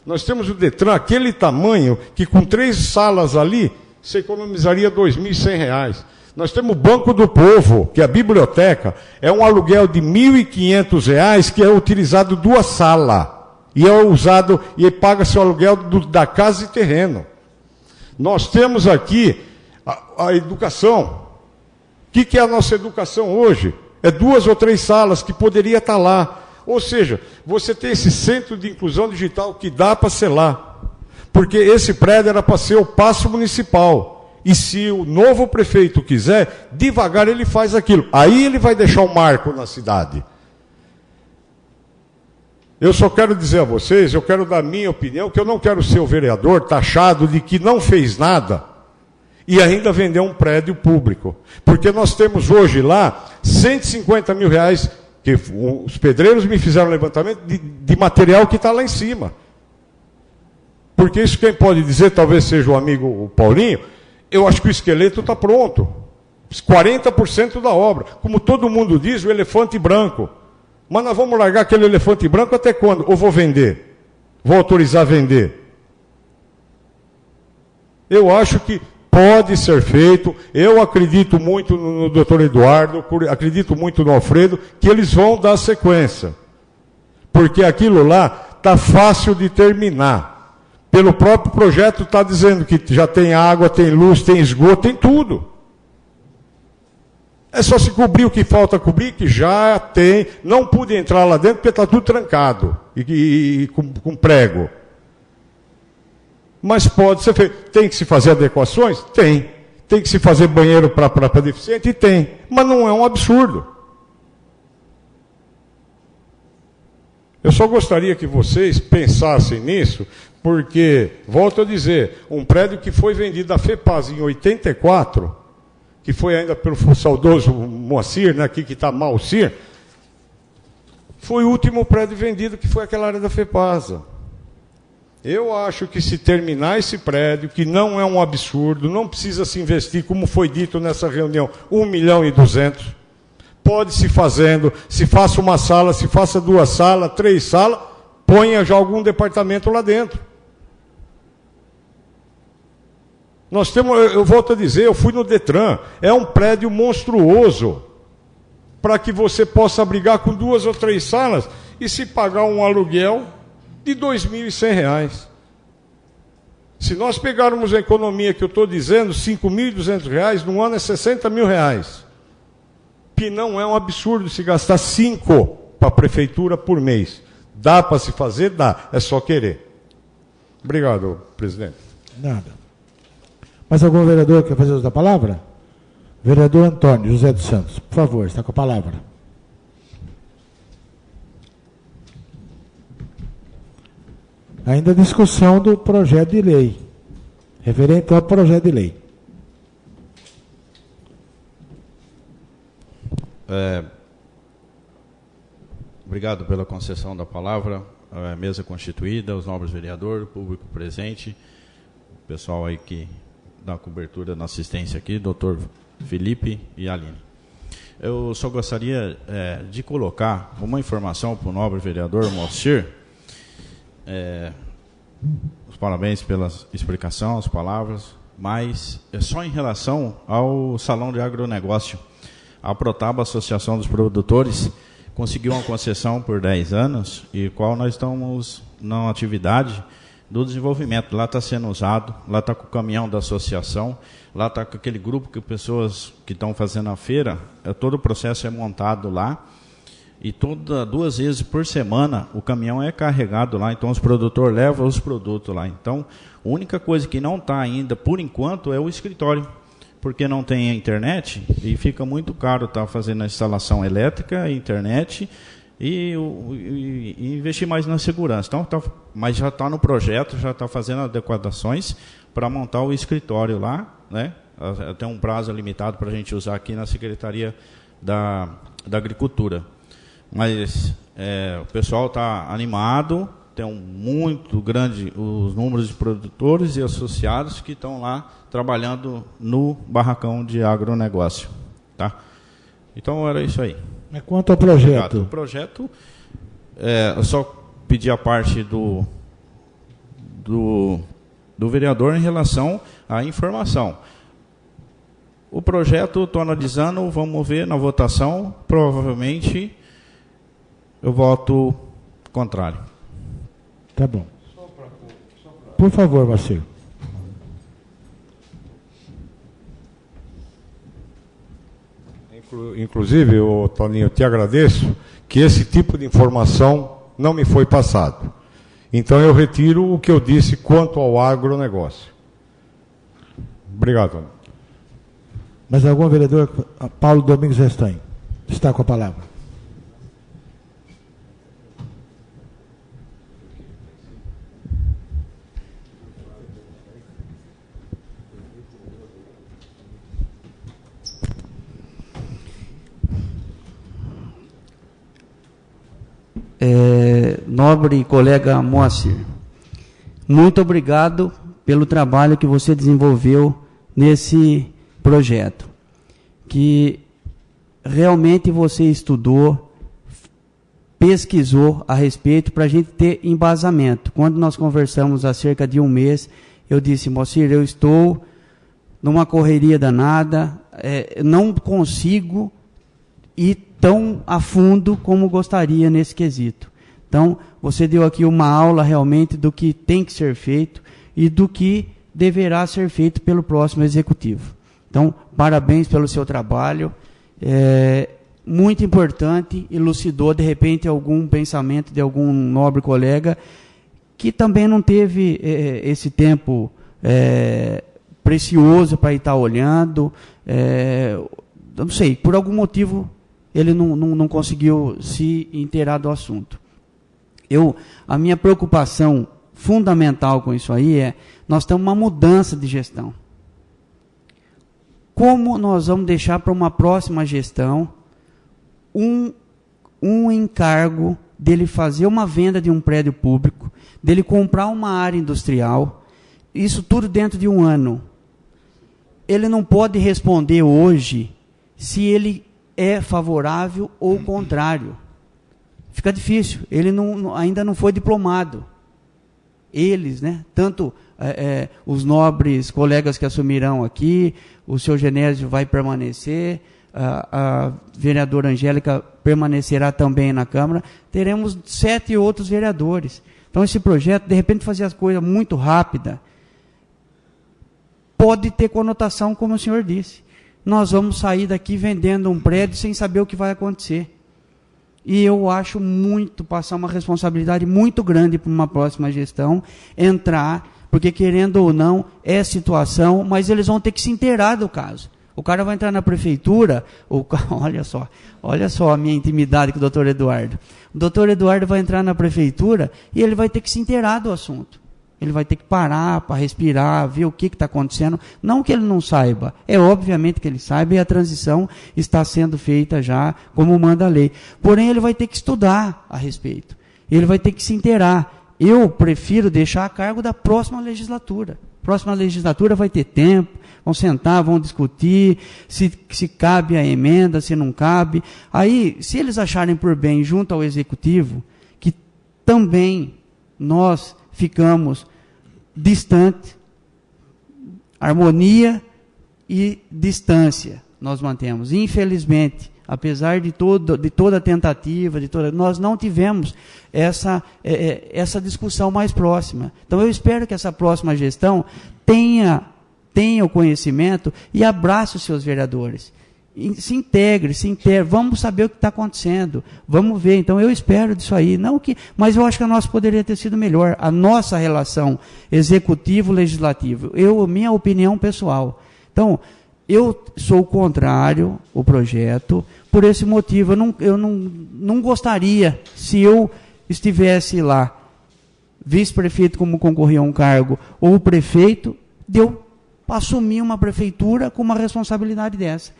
Nós temos o Detran, aquele tamanho, que com 3 salas ali, você economizaria R$2.100. Nós temos o Banco do Povo, que é a biblioteca, é um aluguel de R$1.500, que é utilizado 2 salas. E é usado, e paga-se o aluguel da casa e terreno. Nós temos aqui a educação. O que é a nossa educação hoje? É 2 ou 3 salas que poderia estar lá. Ou seja, você tem esse centro de inclusão digital que dá para ser lá. Porque esse prédio era para ser o Paço Municipal. E se o novo prefeito quiser, devagar ele faz aquilo. Aí ele vai deixar o marco na cidade. Eu só quero dizer a vocês, eu quero dar minha opinião, que eu não quero ser o vereador taxado de que não fez nada e ainda vender um prédio público. Porque nós temos hoje lá 150 mil reais, que os pedreiros me fizeram levantamento de material que está lá em cima. Porque isso quem pode dizer, talvez seja o amigo o Paulinho, eu acho que o esqueleto está pronto. 40% da obra. Como todo mundo diz, o elefante branco. Mas nós vamos largar aquele elefante branco até quando? Ou vou vender? Vou autorizar a vender? Eu acho que pode ser feito. Eu acredito muito no doutor Eduardo, acredito muito no Alfredo, que eles vão dar sequência. Porque aquilo lá está fácil de terminar. Pelo próprio projeto está dizendo que já tem água, tem luz, tem esgoto, tem tudo. É só se cobrir o que falta cobrir, que já tem. Não pude entrar lá dentro porque está tudo trancado e com prego. Mas pode ser feito. Tem que se fazer adequações? Tem. Tem que se fazer banheiro para deficiente? Tem. Mas não é um absurdo. Eu só gostaria que vocês pensassem nisso, porque, volto a dizer, um prédio que foi vendido à FEPAS em 84, que foi ainda pelo saudoso Moacir, né, aqui que está Malcir, foi o último prédio vendido, que foi aquela área da FEPASA. Eu acho que se terminar esse prédio, que não é um absurdo, não precisa se investir, como foi dito nessa reunião, 1.200.000, pode se fazendo, se faça uma sala, se faça 2 salas, 3 salas, ponha já algum departamento lá dentro. Nós temos, eu volto a dizer, eu fui no Detran, é um prédio monstruoso, para que você possa abrigar com 2 ou 3 salas, e se pagar um aluguel de R$ 2.100. Se nós pegarmos a economia que eu estou dizendo, R$ 5.200, no ano é R$ 60 mil. Que não é um absurdo se gastar 5 para a prefeitura por mês. Dá para se fazer? Dá. É só querer. Obrigado, presidente. Nada. Mais algum vereador quer fazer uso da palavra? Vereador Antônio José dos Santos, por favor, está com a palavra. Ainda a discussão do projeto de lei, referente ao projeto de lei. Obrigado pela concessão da palavra, a mesa constituída, os nobres vereadores, o público presente, o pessoal aí que dá cobertura na assistência aqui, doutor Felipe e Aline. Eu só gostaria de colocar uma informação para o nobre vereador Moacir. Os parabéns pela explicação, as palavras, mas é só em relação ao Salão de Agronegócio. A Protaba, Associação dos Produtores, conseguiu uma concessão por 10 anos, e qual nós estamos na atividade do desenvolvimento. Lá está sendo usado, lá está com o caminhão da associação, lá está com aquele grupo de pessoas que estão fazendo a feira, todo o processo é montado lá, e 2 vezes por semana o caminhão é carregado lá, então os produtores levam os produtos lá. Então, a única coisa que não está ainda, por enquanto, é o escritório, porque não tem a internet, e fica muito caro estar fazendo a instalação elétrica, a internet, e investir mais na segurança. Então, mas já está no projeto, já está fazendo adequações para montar o escritório lá, né? Tem um prazo limitado para a gente usar aqui na Secretaria da Agricultura. Mas o pessoal está animado, tem muito grande os números de produtores e associados que estão lá trabalhando no barracão de agronegócio. Tá? Então, era isso aí. Mas quanto ao projeto? Obrigado. O projeto, eu só pedi a parte do vereador em relação à informação. O projeto, estou analisando, vamos ver na votação, provavelmente eu voto contrário. Tá bom. Por favor, Marcelo. Inclusive, Toninho, eu te agradeço que esse tipo de informação não me foi passado. Então, eu retiro o que eu disse quanto ao agronegócio. Obrigado, Toninho. Mas algum vereador? Paulo Domingos Restanho está com a palavra. Nobre colega Moacir, muito obrigado pelo trabalho que você desenvolveu nesse projeto, que realmente você estudou, pesquisou a respeito para a gente ter embasamento. Quando nós conversamos há cerca de um mês, eu disse, Moacir, eu estou numa correria danada, não consigo ir tão a fundo como gostaria nesse quesito. Então, você deu aqui uma aula realmente do que tem que ser feito e do que deverá ser feito pelo próximo executivo. Então, parabéns pelo seu trabalho. Muito importante, elucidou de repente algum pensamento de algum nobre colega que também não teve esse tempo precioso para estar olhando, não sei, por algum motivo ele não conseguiu se inteirar do assunto. A minha preocupação fundamental com isso aí nós temos uma mudança de gestão. Como nós vamos deixar para uma próxima gestão um encargo dele fazer uma venda de um prédio público, dele comprar uma área industrial, isso tudo dentro de um ano. Ele não pode responder hoje se ele é favorável ou contrário. Fica difícil. Ele ainda não foi diplomado. Eles, né? Tanto os nobres colegas que assumirão aqui, o senhor Genésio vai permanecer, a vereadora Angélica permanecerá também na Câmara, teremos 7 outros vereadores. Então, esse projeto, de repente, fazer as coisas muito rápida, pode ter conotação, como o senhor disse. Nós vamos sair daqui vendendo um prédio sem saber o que vai acontecer. E eu acho passar uma responsabilidade muito grande para uma próxima gestão, entrar, porque querendo ou não, é situação, mas eles vão ter que se inteirar do caso. O cara vai entrar na prefeitura, olha só a minha intimidade com o doutor Eduardo. O doutor Eduardo vai entrar na prefeitura e ele vai ter que se inteirar do assunto. Ele vai ter que parar para respirar, ver o que está acontecendo. Não que ele não saiba, obviamente que ele saiba e a transição está sendo feita já como manda a lei. Porém, ele vai ter que estudar a respeito. Ele vai ter que se inteirar. Eu prefiro deixar a cargo da próxima legislatura. Próxima legislatura vai ter tempo, vão sentar, vão discutir se cabe a emenda, se não cabe. Aí, se eles acharem por bem, junto ao Executivo, que também nós ficamos distantes, harmonia e distância nós mantemos. Infelizmente, apesar de toda a tentativa, nós não tivemos essa discussão mais próxima. Então, eu espero que essa próxima gestão tenha o conhecimento e abrace os seus vereadores. Se integre, vamos saber o que está acontecendo, vamos ver. Então, eu espero disso aí. Mas eu acho que a nossa poderia ter sido melhor. A nossa relação executivo-legislativo. Minha opinião pessoal. Então, eu sou contrário ao projeto por esse motivo. Eu não gostaria, se eu estivesse lá, vice-prefeito como concorria a um cargo, ou o prefeito, de eu assumir uma prefeitura com uma responsabilidade dessa.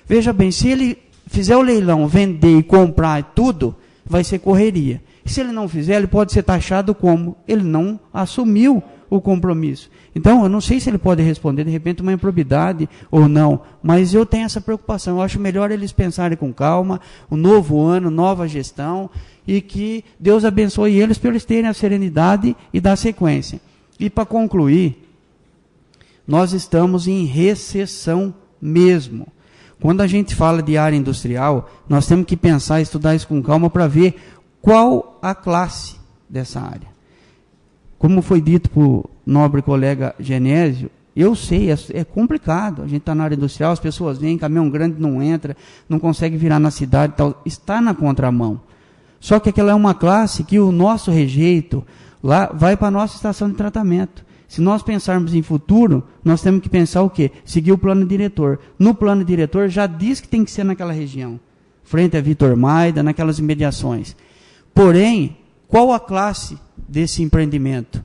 Veja bem, se ele fizer o leilão, vender e comprar tudo, vai ser correria. Se ele não fizer, ele pode ser taxado como ele não assumiu o compromisso. Então, eu não sei se ele pode responder, de repente, uma improbidade ou não, mas eu tenho essa preocupação. Eu acho melhor eles pensarem com calma, um novo ano, nova gestão, e que Deus abençoe eles para eles terem a serenidade e dar sequência. E, para concluir, nós estamos em recessão mesmo. Quando a gente fala de área industrial, nós temos que pensar e estudar isso com calma para ver qual a classe dessa área. Como foi dito por nobre colega Genésio, eu sei, é complicado. A gente está na área industrial, as pessoas vêm, caminhão grande não entra, não consegue virar na cidade, tal, está na contramão. Só que aquela é uma classe que o nosso rejeito lá vai para a nossa estação de tratamento. Se nós pensarmos em futuro, nós temos que pensar o quê? Seguir o plano diretor. No plano diretor já diz que tem que ser naquela região, frente a Vitor Maida, naquelas imediações. Porém, qual a classe desse empreendimento?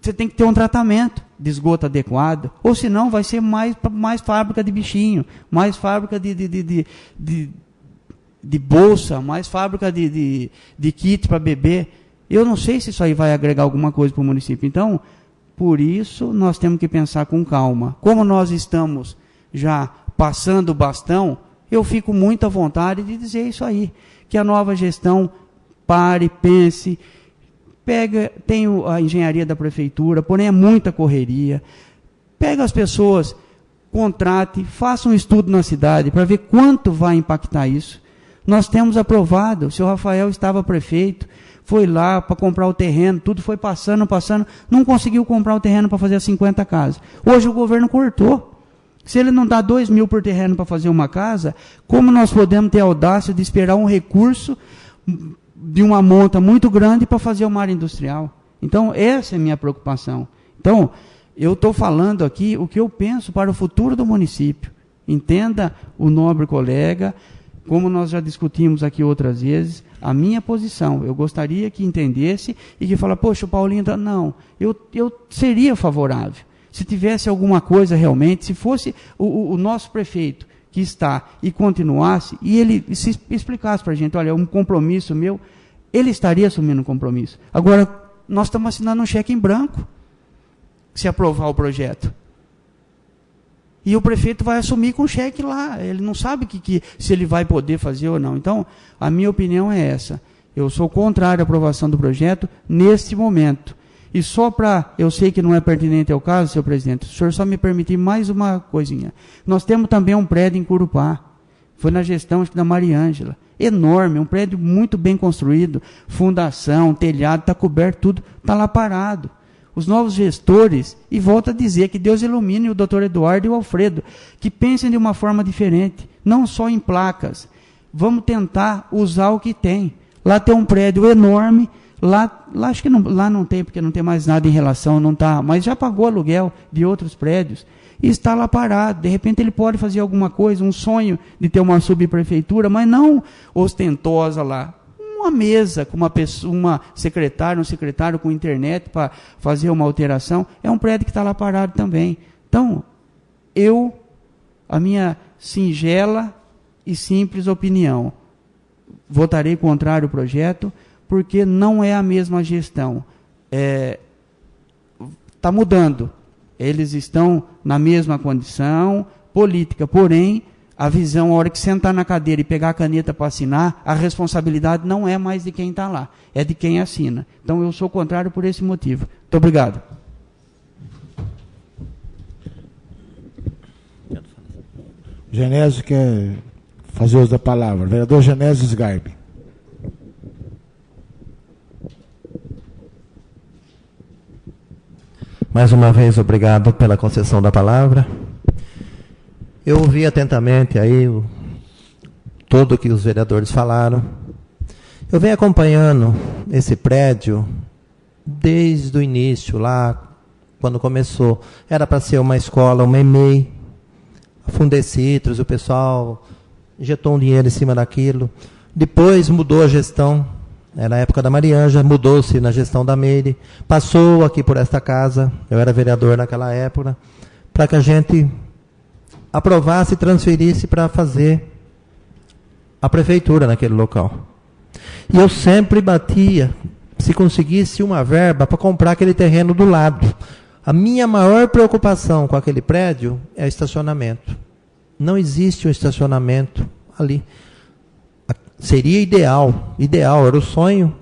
Você tem que ter um tratamento de esgoto adequado, ou senão vai ser mais fábrica de bichinho, mais fábrica de bolsa, mais fábrica de kit para bebê. Eu não sei se isso aí vai agregar alguma coisa para o município. Então, por isso, nós temos que pensar com calma. Como nós estamos já passando o bastão, eu fico muito à vontade de dizer isso aí, que a nova gestão pare, pense, tem a engenharia da prefeitura, porém é muita correria, pega as pessoas, contrate, faça um estudo na cidade para ver quanto vai impactar isso. Nós temos aprovado, o senhor Rafael estava prefeito, foi lá para comprar o terreno, tudo foi passando, não conseguiu comprar o terreno para fazer as 50 casas. Hoje o governo cortou. Se ele não dá 2 mil por terreno para fazer uma casa, como nós podemos ter a audácia de esperar um recurso de uma monta muito grande para fazer uma área industrial? Então, essa é a minha preocupação. Então, eu estou falando aqui o que eu penso para o futuro do município. Entenda o nobre colega, como nós já discutimos aqui outras vezes, a minha posição. Eu gostaria que entendesse e que falasse, poxa, o Paulinho... Não, eu seria favorável. Se tivesse alguma coisa realmente, se fosse o nosso prefeito que está e continuasse, e ele se explicasse para a gente, olha, é um compromisso meu, ele estaria assumindo um compromisso. Agora, nós estamos assinando um cheque em branco, se aprovar o projeto. E o prefeito vai assumir com o cheque lá, ele não sabe se ele vai poder fazer ou não. Então, a minha opinião é essa. Eu sou contrário à aprovação do projeto neste momento. E só para, eu sei que não é pertinente ao caso, senhor presidente, o senhor só me permitir mais uma coisinha. Nós temos também um prédio em Curupá, foi na gestão acho que da Maria Ângela, enorme, um prédio muito bem construído, fundação, telhado, está coberto tudo, está lá parado. Os novos gestores, e volto a dizer que Deus ilumine o doutor Eduardo e o Alfredo, que pensem de uma forma diferente, não só em placas. Vamos tentar usar o que tem. Lá tem um prédio enorme, lá acho que lá não tem, porque não tem mais nada em relação, não tá, mas já pagou aluguel de outros prédios e está lá parado. De repente ele pode fazer alguma coisa, um sonho de ter uma subprefeitura, mas não ostentosa lá. Uma mesa com uma pessoa, uma secretária, um secretário com internet para fazer uma alteração, é um prédio que está lá parado também. Então, a minha singela e simples opinião, votarei contrário ao projeto, porque não é a mesma gestão. Está mudando. Eles estão na mesma condição política, porém, a visão, a hora que sentar na cadeira e pegar a caneta para assinar, a responsabilidade não é mais de quem está lá, é de quem assina. Então, eu sou contrário por esse motivo. Muito obrigado. Genésio quer fazer uso da palavra. Vereador Genésio Sgarbi. Mais uma vez, obrigado pela concessão da palavra. Eu ouvi atentamente aí tudo o que os vereadores falaram. Eu venho acompanhando esse prédio desde o início, lá quando começou. Era para ser uma escola, uma EMEI, a Fundecitrus, o pessoal injetou um dinheiro em cima daquilo. Depois mudou a gestão, era a época da Maria Ângela, mudou-se na gestão da Meire, passou aqui por esta casa, eu era vereador naquela época, para que a gente aprovasse e transferisse para fazer a prefeitura naquele local. E eu sempre batia, se conseguisse uma verba para comprar aquele terreno do lado. A minha maior preocupação com aquele prédio é estacionamento. Não existe um estacionamento ali. Seria ideal, era o sonho,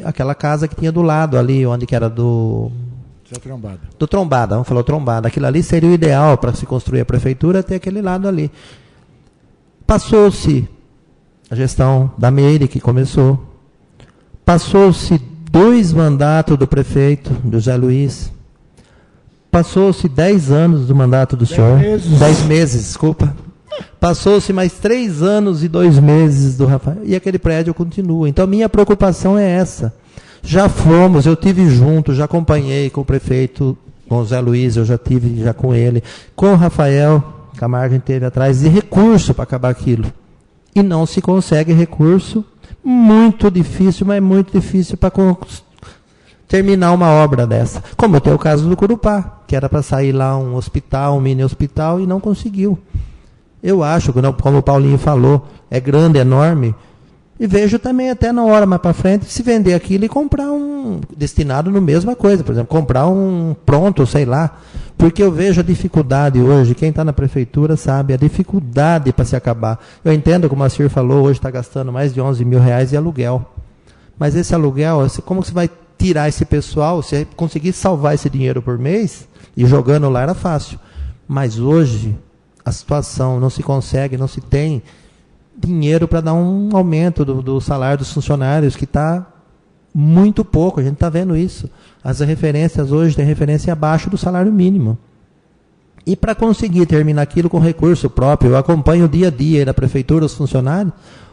aquela casa que tinha do lado ali, onde que era do Trombada, vamos falar Trombada. Aquilo ali seria o ideal para se construir a prefeitura, ter aquele lado ali. Passou-se a gestão da Meire, que começou. Passou-se 2 mandatos do prefeito, do José Luiz. Passou-se 10 anos do mandato do senhor. 10 meses, desculpa. Passou-se mais 3 anos e 2 meses do Rafael. E aquele prédio continua. Então, minha preocupação é essa. Já fomos, eu tive junto, já acompanhei com o prefeito, com o Zé Luiz, eu já tive já com ele, com o Rafael Camargo, a gente teve atrás de recurso para acabar aquilo. E não se consegue recurso, muito difícil, mas muito difícil para terminar uma obra dessa. Como tem o caso do Curupá, que era para sair lá um hospital, um mini hospital, e não conseguiu. Eu acho, como o Paulinho falou, é grande, enorme, e vejo também até na hora mais para frente, se vender aquilo e comprar um destinado no mesma coisa, por exemplo, comprar um pronto, sei lá, porque eu vejo a dificuldade hoje, quem está na prefeitura sabe, a dificuldade para se acabar. Eu entendo, como a Cir falou, hoje está gastando mais de 11 mil reais de aluguel, mas esse aluguel, como você vai tirar esse pessoal, se conseguir salvar esse dinheiro por mês, e jogando lá era fácil, mas hoje a situação não se consegue, não se tem dinheiro para dar um aumento do salário dos funcionários, que está muito pouco, a gente está vendo isso. As referências hoje têm referência abaixo do salário mínimo. E para conseguir terminar aquilo com recurso próprio, eu acompanho o dia a dia da prefeitura, os funcionários,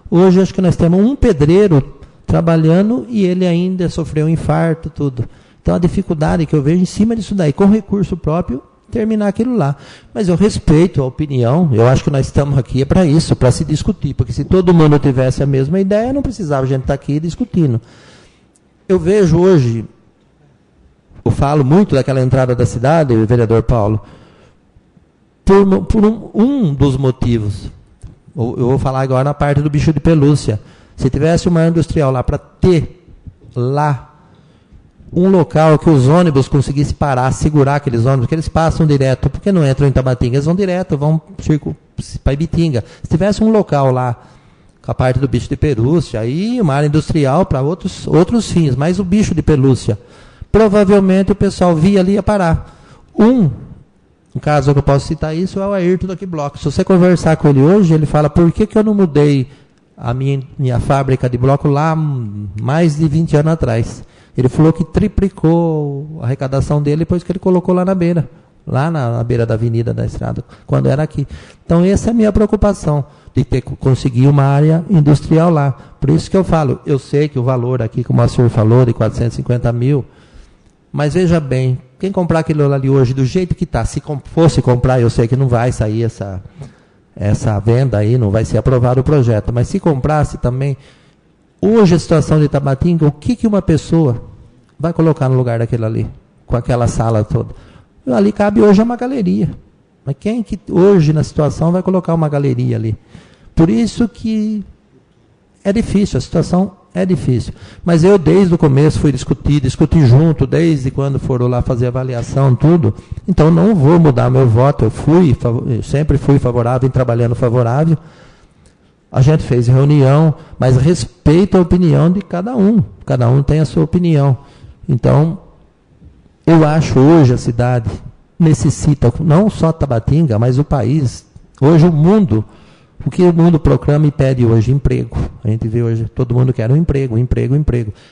hoje acho que nós temos um pedreiro trabalhando e ele ainda sofreu um infarto, tudo. Então a dificuldade que eu vejo em cima disso daí, com recurso próprio, terminar aquilo lá. Mas eu respeito a opinião, eu acho que nós estamos aqui para isso, para se discutir, porque se todo mundo tivesse a mesma ideia, não precisava a gente estar aqui discutindo. Eu vejo hoje, eu falo muito daquela entrada da cidade, vereador Paulo, por um dos motivos. Eu vou falar agora na parte do bicho de pelúcia. Se tivesse uma industrial lá, para ter lá um local que os ônibus conseguissem parar, segurar aqueles ônibus, que eles passam direto, porque não entram em Tabatinga, eles vão direto, vão para Ibitinga. Se tivesse um local lá, com a parte do bicho de pelúcia, aí uma área industrial para outros fins, mas o bicho de pelúcia, provavelmente o pessoal via ali ia parar. Um caso que eu posso citar isso é o Ayrton do Aqui Bloco. Se você conversar com ele hoje, ele fala, por que eu não mudei a minha fábrica de bloco lá mais de 20 anos atrás? Ele falou que triplicou a arrecadação dele depois que ele colocou lá na beira, na beira da avenida da estrada, quando era aqui. Então essa é a minha preocupação, de conseguir uma área industrial lá. Por isso que eu falo, eu sei que o valor aqui, como a senhora falou, de 450 mil, mas veja bem, quem comprar aquilo ali hoje do jeito que está, se fosse comprar, eu sei que não vai sair essa venda aí, não vai ser aprovado o projeto, mas se comprasse também, hoje a situação de Tabatinga, o que uma pessoa vai colocar no lugar daquilo ali, com aquela sala toda? Ali cabe hoje uma galeria, mas quem que hoje na situação vai colocar uma galeria ali? Por isso que é difícil, a situação é difícil. Mas eu desde o começo fui discutir junto, desde quando foram lá fazer avaliação, tudo, então não vou mudar meu voto, eu sempre fui favorável, trabalhando favorável. A gente fez reunião, mas respeito a opinião de cada um tem a sua opinião. Então, eu acho hoje a cidade necessita, não só Tabatinga, mas o país, hoje o mundo, o que o mundo proclama e pede hoje? Emprego. A gente vê hoje, todo mundo quer um emprego.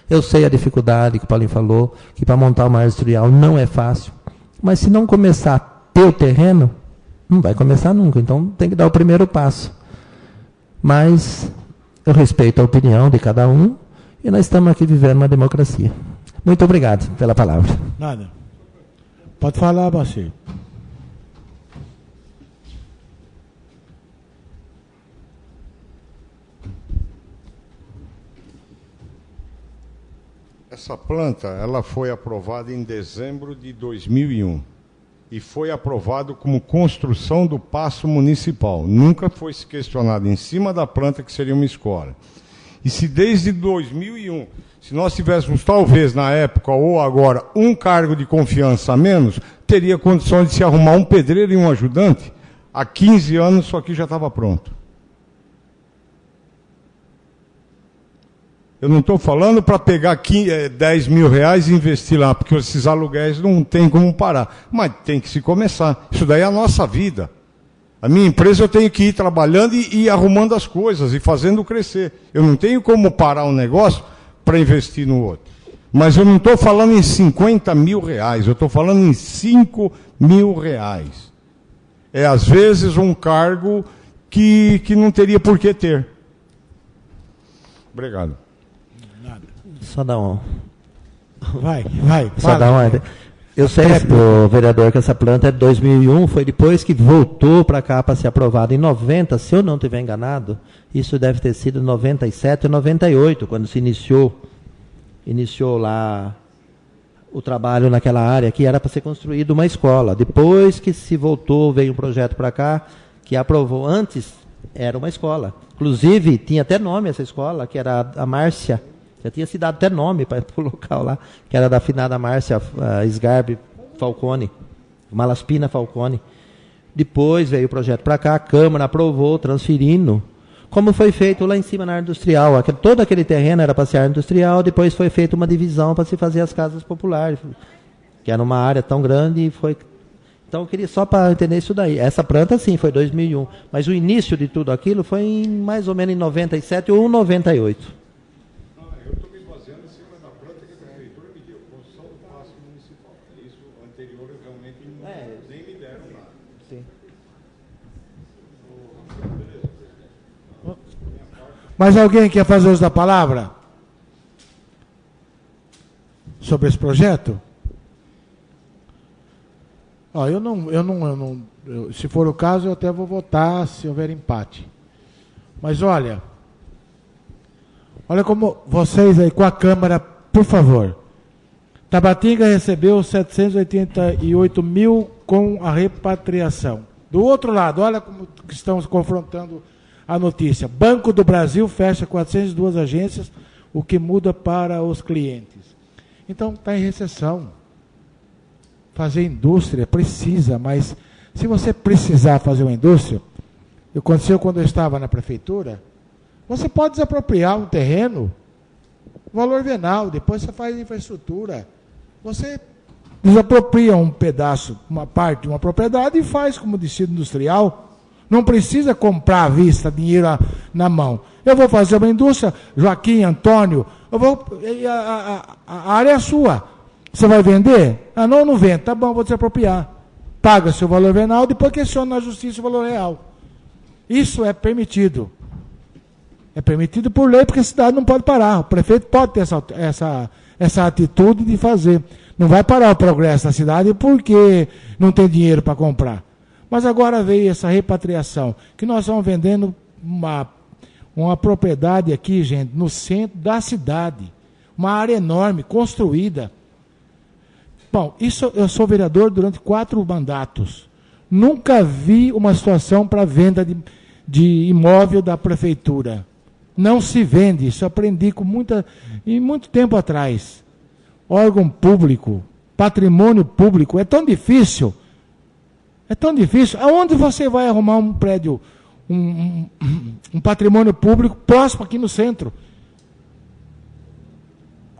Eu sei a dificuldade que o Paulinho falou, que para montar uma área industrial não é fácil, mas se não começar a ter o terreno, não vai começar nunca, então tem que dar o primeiro passo. Mas eu respeito a opinião de cada um e nós estamos aqui vivendo uma democracia. Muito obrigado pela palavra. Nada. Pode falar, Bacir. Essa planta, ela foi aprovada em dezembro de 2001 e foi aprovado como construção do Paço Municipal. Nunca foi se questionado em cima da planta que seria uma escola. E se desde 2001, se nós tivéssemos talvez na época ou agora um cargo de confiança a menos, teria condições de se arrumar um pedreiro e um ajudante. Há 15 anos isso aqui já estava pronto. Eu não estou falando para pegar 10 mil reais e investir lá, porque esses aluguéis não tem como parar. Mas tem que se começar. Isso daí é a nossa vida. A minha empresa eu tenho que ir trabalhando e ir arrumando as coisas e fazendo crescer. Eu não tenho como parar um negócio para investir no outro. Mas eu não estou falando em 50 mil reais, eu estou falando em 5 mil reais. É às vezes um cargo que não teria por que ter. Obrigado. Só dá um. Vai. Só dá uma. Eu sei, vereador, que essa planta é de 2001, foi depois que voltou para cá para ser aprovado. Em 90, se eu não estiver enganado, isso deve ter sido em 97 ou 98, quando se iniciou lá o trabalho naquela área, que era para ser construída uma escola. Depois que se voltou, veio um projeto para cá, que aprovou antes, era uma escola. Inclusive, tinha até nome essa escola, que era a Márcia. Já tinha se dado até nome para o local lá, que era da afinada Márcia Sgarbi Falcone, Malaspina Falcone. Depois veio o projeto para cá, a Câmara aprovou, transferindo, como foi feito lá em cima na área industrial. Todo aquele terreno era para ser área industrial, depois foi feita uma divisão para se fazer as casas populares, que era uma área tão grande e foi... Então, eu queria só para entender isso daí. Essa planta, sim, foi 2001. Mas o início de tudo aquilo foi mais ou menos em 97 ou 98. Não, eu estou me baseando em cima da planta que a prefeitura me deu, construção do Paço Municipal. Isso anterior, eu realmente nem me deram nada. Sim. Mais alguém quer fazer uso da palavra? Sobre esse projeto? Ó, se for o caso, eu até vou votar se houver empate. Mas olha como vocês aí com a Câmara, por favor. Tabatinga recebeu 788 mil com a repatriação. Do outro lado, olha como estamos confrontando a notícia. Banco do Brasil fecha 402 agências, o que muda para os clientes. Então, está em recessão. Fazer indústria precisa, mas se você precisar fazer uma indústria, aconteceu quando eu estava na prefeitura, você pode desapropriar um terreno, valor venal, depois você faz infraestrutura. Você desapropria um pedaço, uma parte de uma propriedade e faz como destino industrial. Não precisa comprar à vista, dinheiro na mão. Eu vou fazer uma indústria, Joaquim, Antônio, a área é sua. Você vai vender? Ah, não vendo. Tá bom, vou desapropriar. Paga seu valor venal, depois questiona na justiça o valor real. Isso é permitido. É permitido por lei, porque a cidade não pode parar. O prefeito pode ter essa atitude de fazer. Não vai parar o progresso da cidade porque não tem dinheiro para comprar. Mas agora veio essa repatriação, que nós estamos vendendo uma propriedade aqui, gente, no centro da cidade. Uma área enorme, construída. Bom, eu sou vereador durante 4 mandatos. Nunca vi uma situação para venda de imóvel da prefeitura. Não se vende, isso aprendi muito tempo atrás. Órgão público, patrimônio público, é tão difícil. É tão difícil. Aonde você vai arrumar um prédio, um patrimônio público próximo aqui no centro?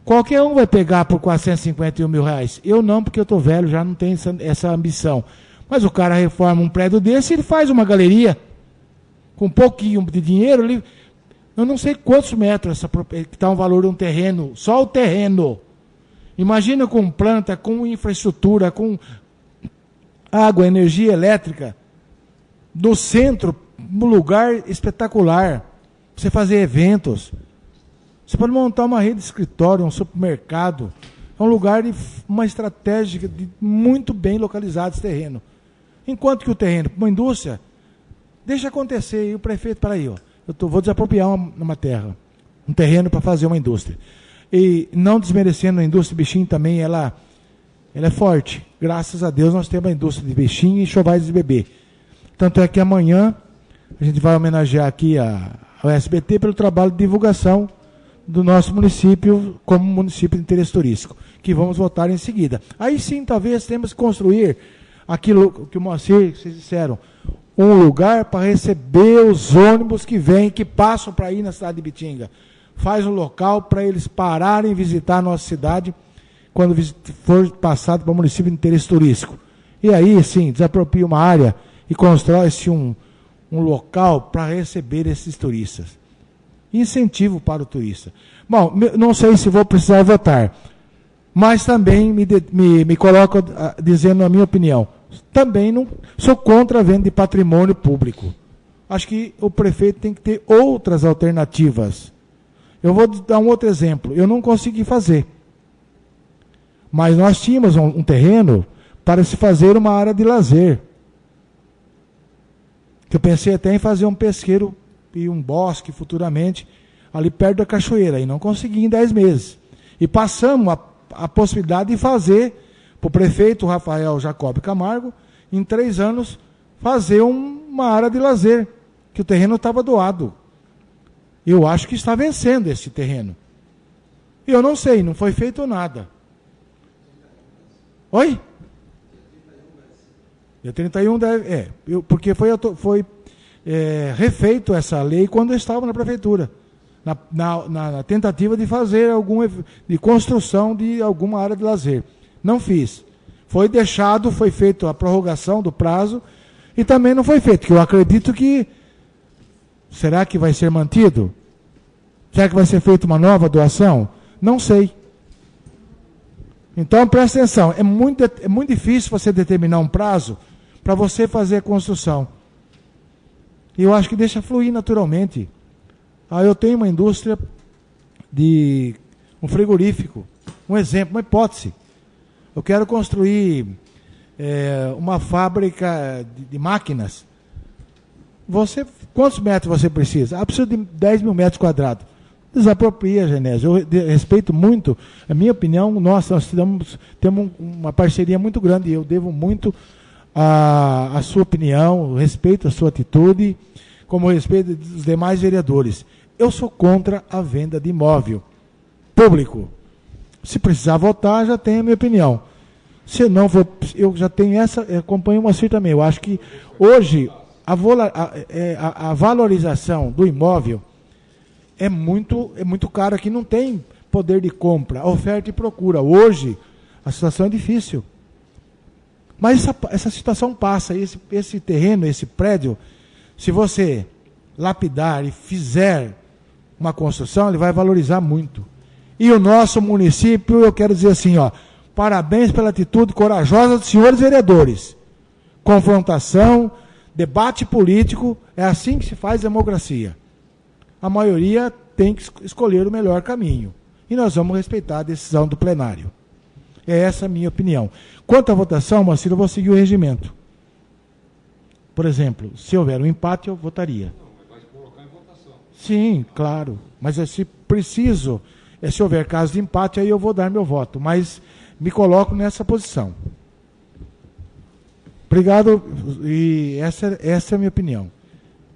Qualquer um vai pegar por 451 mil reais. Eu não, porque eu estou velho, já não tenho essa ambição. Mas o cara reforma um prédio desse, ele faz uma com um pouquinho de dinheiro. Eu não sei quantos metros que está o valor de um terreno, só o terreno. Imagina com planta, com infraestrutura, com água, energia elétrica, no centro, um lugar espetacular. Você fazer eventos. Você pode montar uma rede de escritório, um supermercado. É um lugar uma estratégia muito bem localizado esse terreno. Enquanto que o terreno, uma indústria, deixa acontecer. E o prefeito, peraí, vou desapropriar uma terra, um terreno para fazer uma indústria. E não desmerecendo a indústria de Bexim também, ela é forte. Graças a Deus nós temos a indústria de Bexim e enxovais de bebê. Tanto é que amanhã a gente vai homenagear aqui a SBT pelo trabalho de divulgação do nosso município como município de interesse turístico, que vamos votar em seguida. Aí sim, talvez temos que construir aquilo que o Moacir, vocês disseram, um lugar para receber os ônibus que passam para ir na cidade de Bitinga. Faz um local para eles pararem e visitar a nossa cidade quando for passado para o município de interesse turístico. E aí, sim, desapropria uma área e constrói-se um local para receber esses turistas. Incentivo para o turista. Bom, não sei se vou precisar votar, mas também me coloco dizendo a minha opinião. Também não sou contra a venda de patrimônio público. Acho que o prefeito tem que ter outras alternativas. Eu vou dar um outro exemplo. Eu não consegui fazer. Mas nós tínhamos um terreno para se fazer uma área de lazer. Eu pensei até em fazer um pesqueiro e um bosque futuramente, ali perto da cachoeira, e não consegui em 10 meses. E passamos a possibilidade de fazer, para o prefeito Rafael Jacob Camargo, em 3 anos, fazer um uma área de lazer, que o terreno estava doado. Eu acho que está vencendo esse terreno. Eu não sei, não foi feito nada. Oi? Dia 31 deve... porque foi refeito essa lei quando eu estava na prefeitura. Na tentativa de fazer de construção de alguma área de lazer. Não fiz. Foi deixado, foi feita a prorrogação do prazo e também não foi feito, que eu acredito que... Será que vai ser mantido? Será que vai ser feita uma nova doação? Não sei. Então, presta atenção, é muito difícil você determinar um prazo para você fazer a construção. E eu acho que deixa fluir naturalmente. Eu tenho uma indústria de um frigorífico, um exemplo, uma hipótese. Eu quero construir uma fábrica de máquinas. Quantos metros você precisa? Preciso de 10 mil metros quadrados. Desapropria, Genésio. Eu respeito muito, a minha opinião, nós temos uma parceria muito grande, eu devo muito a sua opinião, respeito a sua atitude, como respeito dos demais vereadores. Eu sou contra a venda de imóvel público. Se precisar votar, já tenho a minha opinião. Se não, eu já tenho acompanho uma CIR também. Eu acho que hoje a valorização do imóvel é muito caro. Aqui não tem poder de compra, oferta e procura. Hoje, a situação é difícil. Mas essa situação passa. Esse terreno, esse prédio, se você lapidar e fizer uma construção, ele vai valorizar muito. E o nosso município, eu quero dizer assim, parabéns pela atitude corajosa dos senhores vereadores. Confrontação, debate político, é assim que se faz democracia. A maioria tem que escolher o melhor caminho. E nós vamos respeitar a decisão do plenário. É essa a minha opinião. Quanto à votação, Moacir, eu vou seguir o regimento. Por exemplo, se houver um empate, eu votaria. Vai colocar em votação. Sim, claro. Mas se preciso, se houver caso de empate, aí eu vou dar meu voto. Mas me coloco nessa posição. Obrigado. E essa é a minha opinião.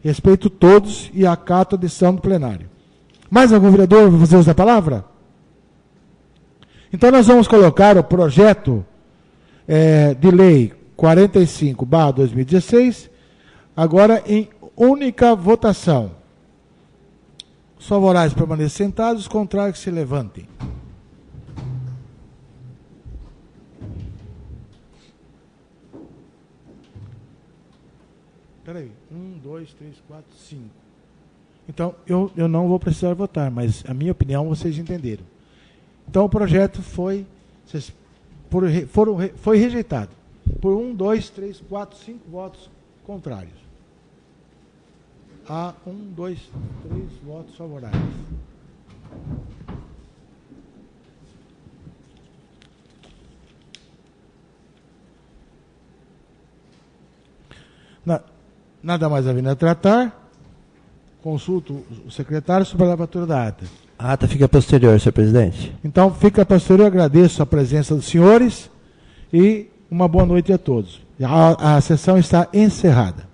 Respeito todos e acato a decisão do plenário. Mais algum vereador vai fazer uso da palavra? Então nós vamos colocar o projeto de lei 45/2016 agora em única votação. Os favoráveis permaneçam sentados, os contrários que se levantem. Espera aí. 1, 2, 3, 4, 5. Então, eu não vou precisar votar, mas a minha opinião vocês entenderam. Então, o projeto foi rejeitado por 1, 2, 3, 4, 5 votos contrários. Há 1, 2, 3 votos favoráveis. Nada mais havendo a tratar. Consulto o secretário sobre a lavatura da ata. A ata fica posterior, senhor presidente. Então, fica posterior. Eu agradeço a presença dos senhores e uma boa noite a todos. A sessão está encerrada.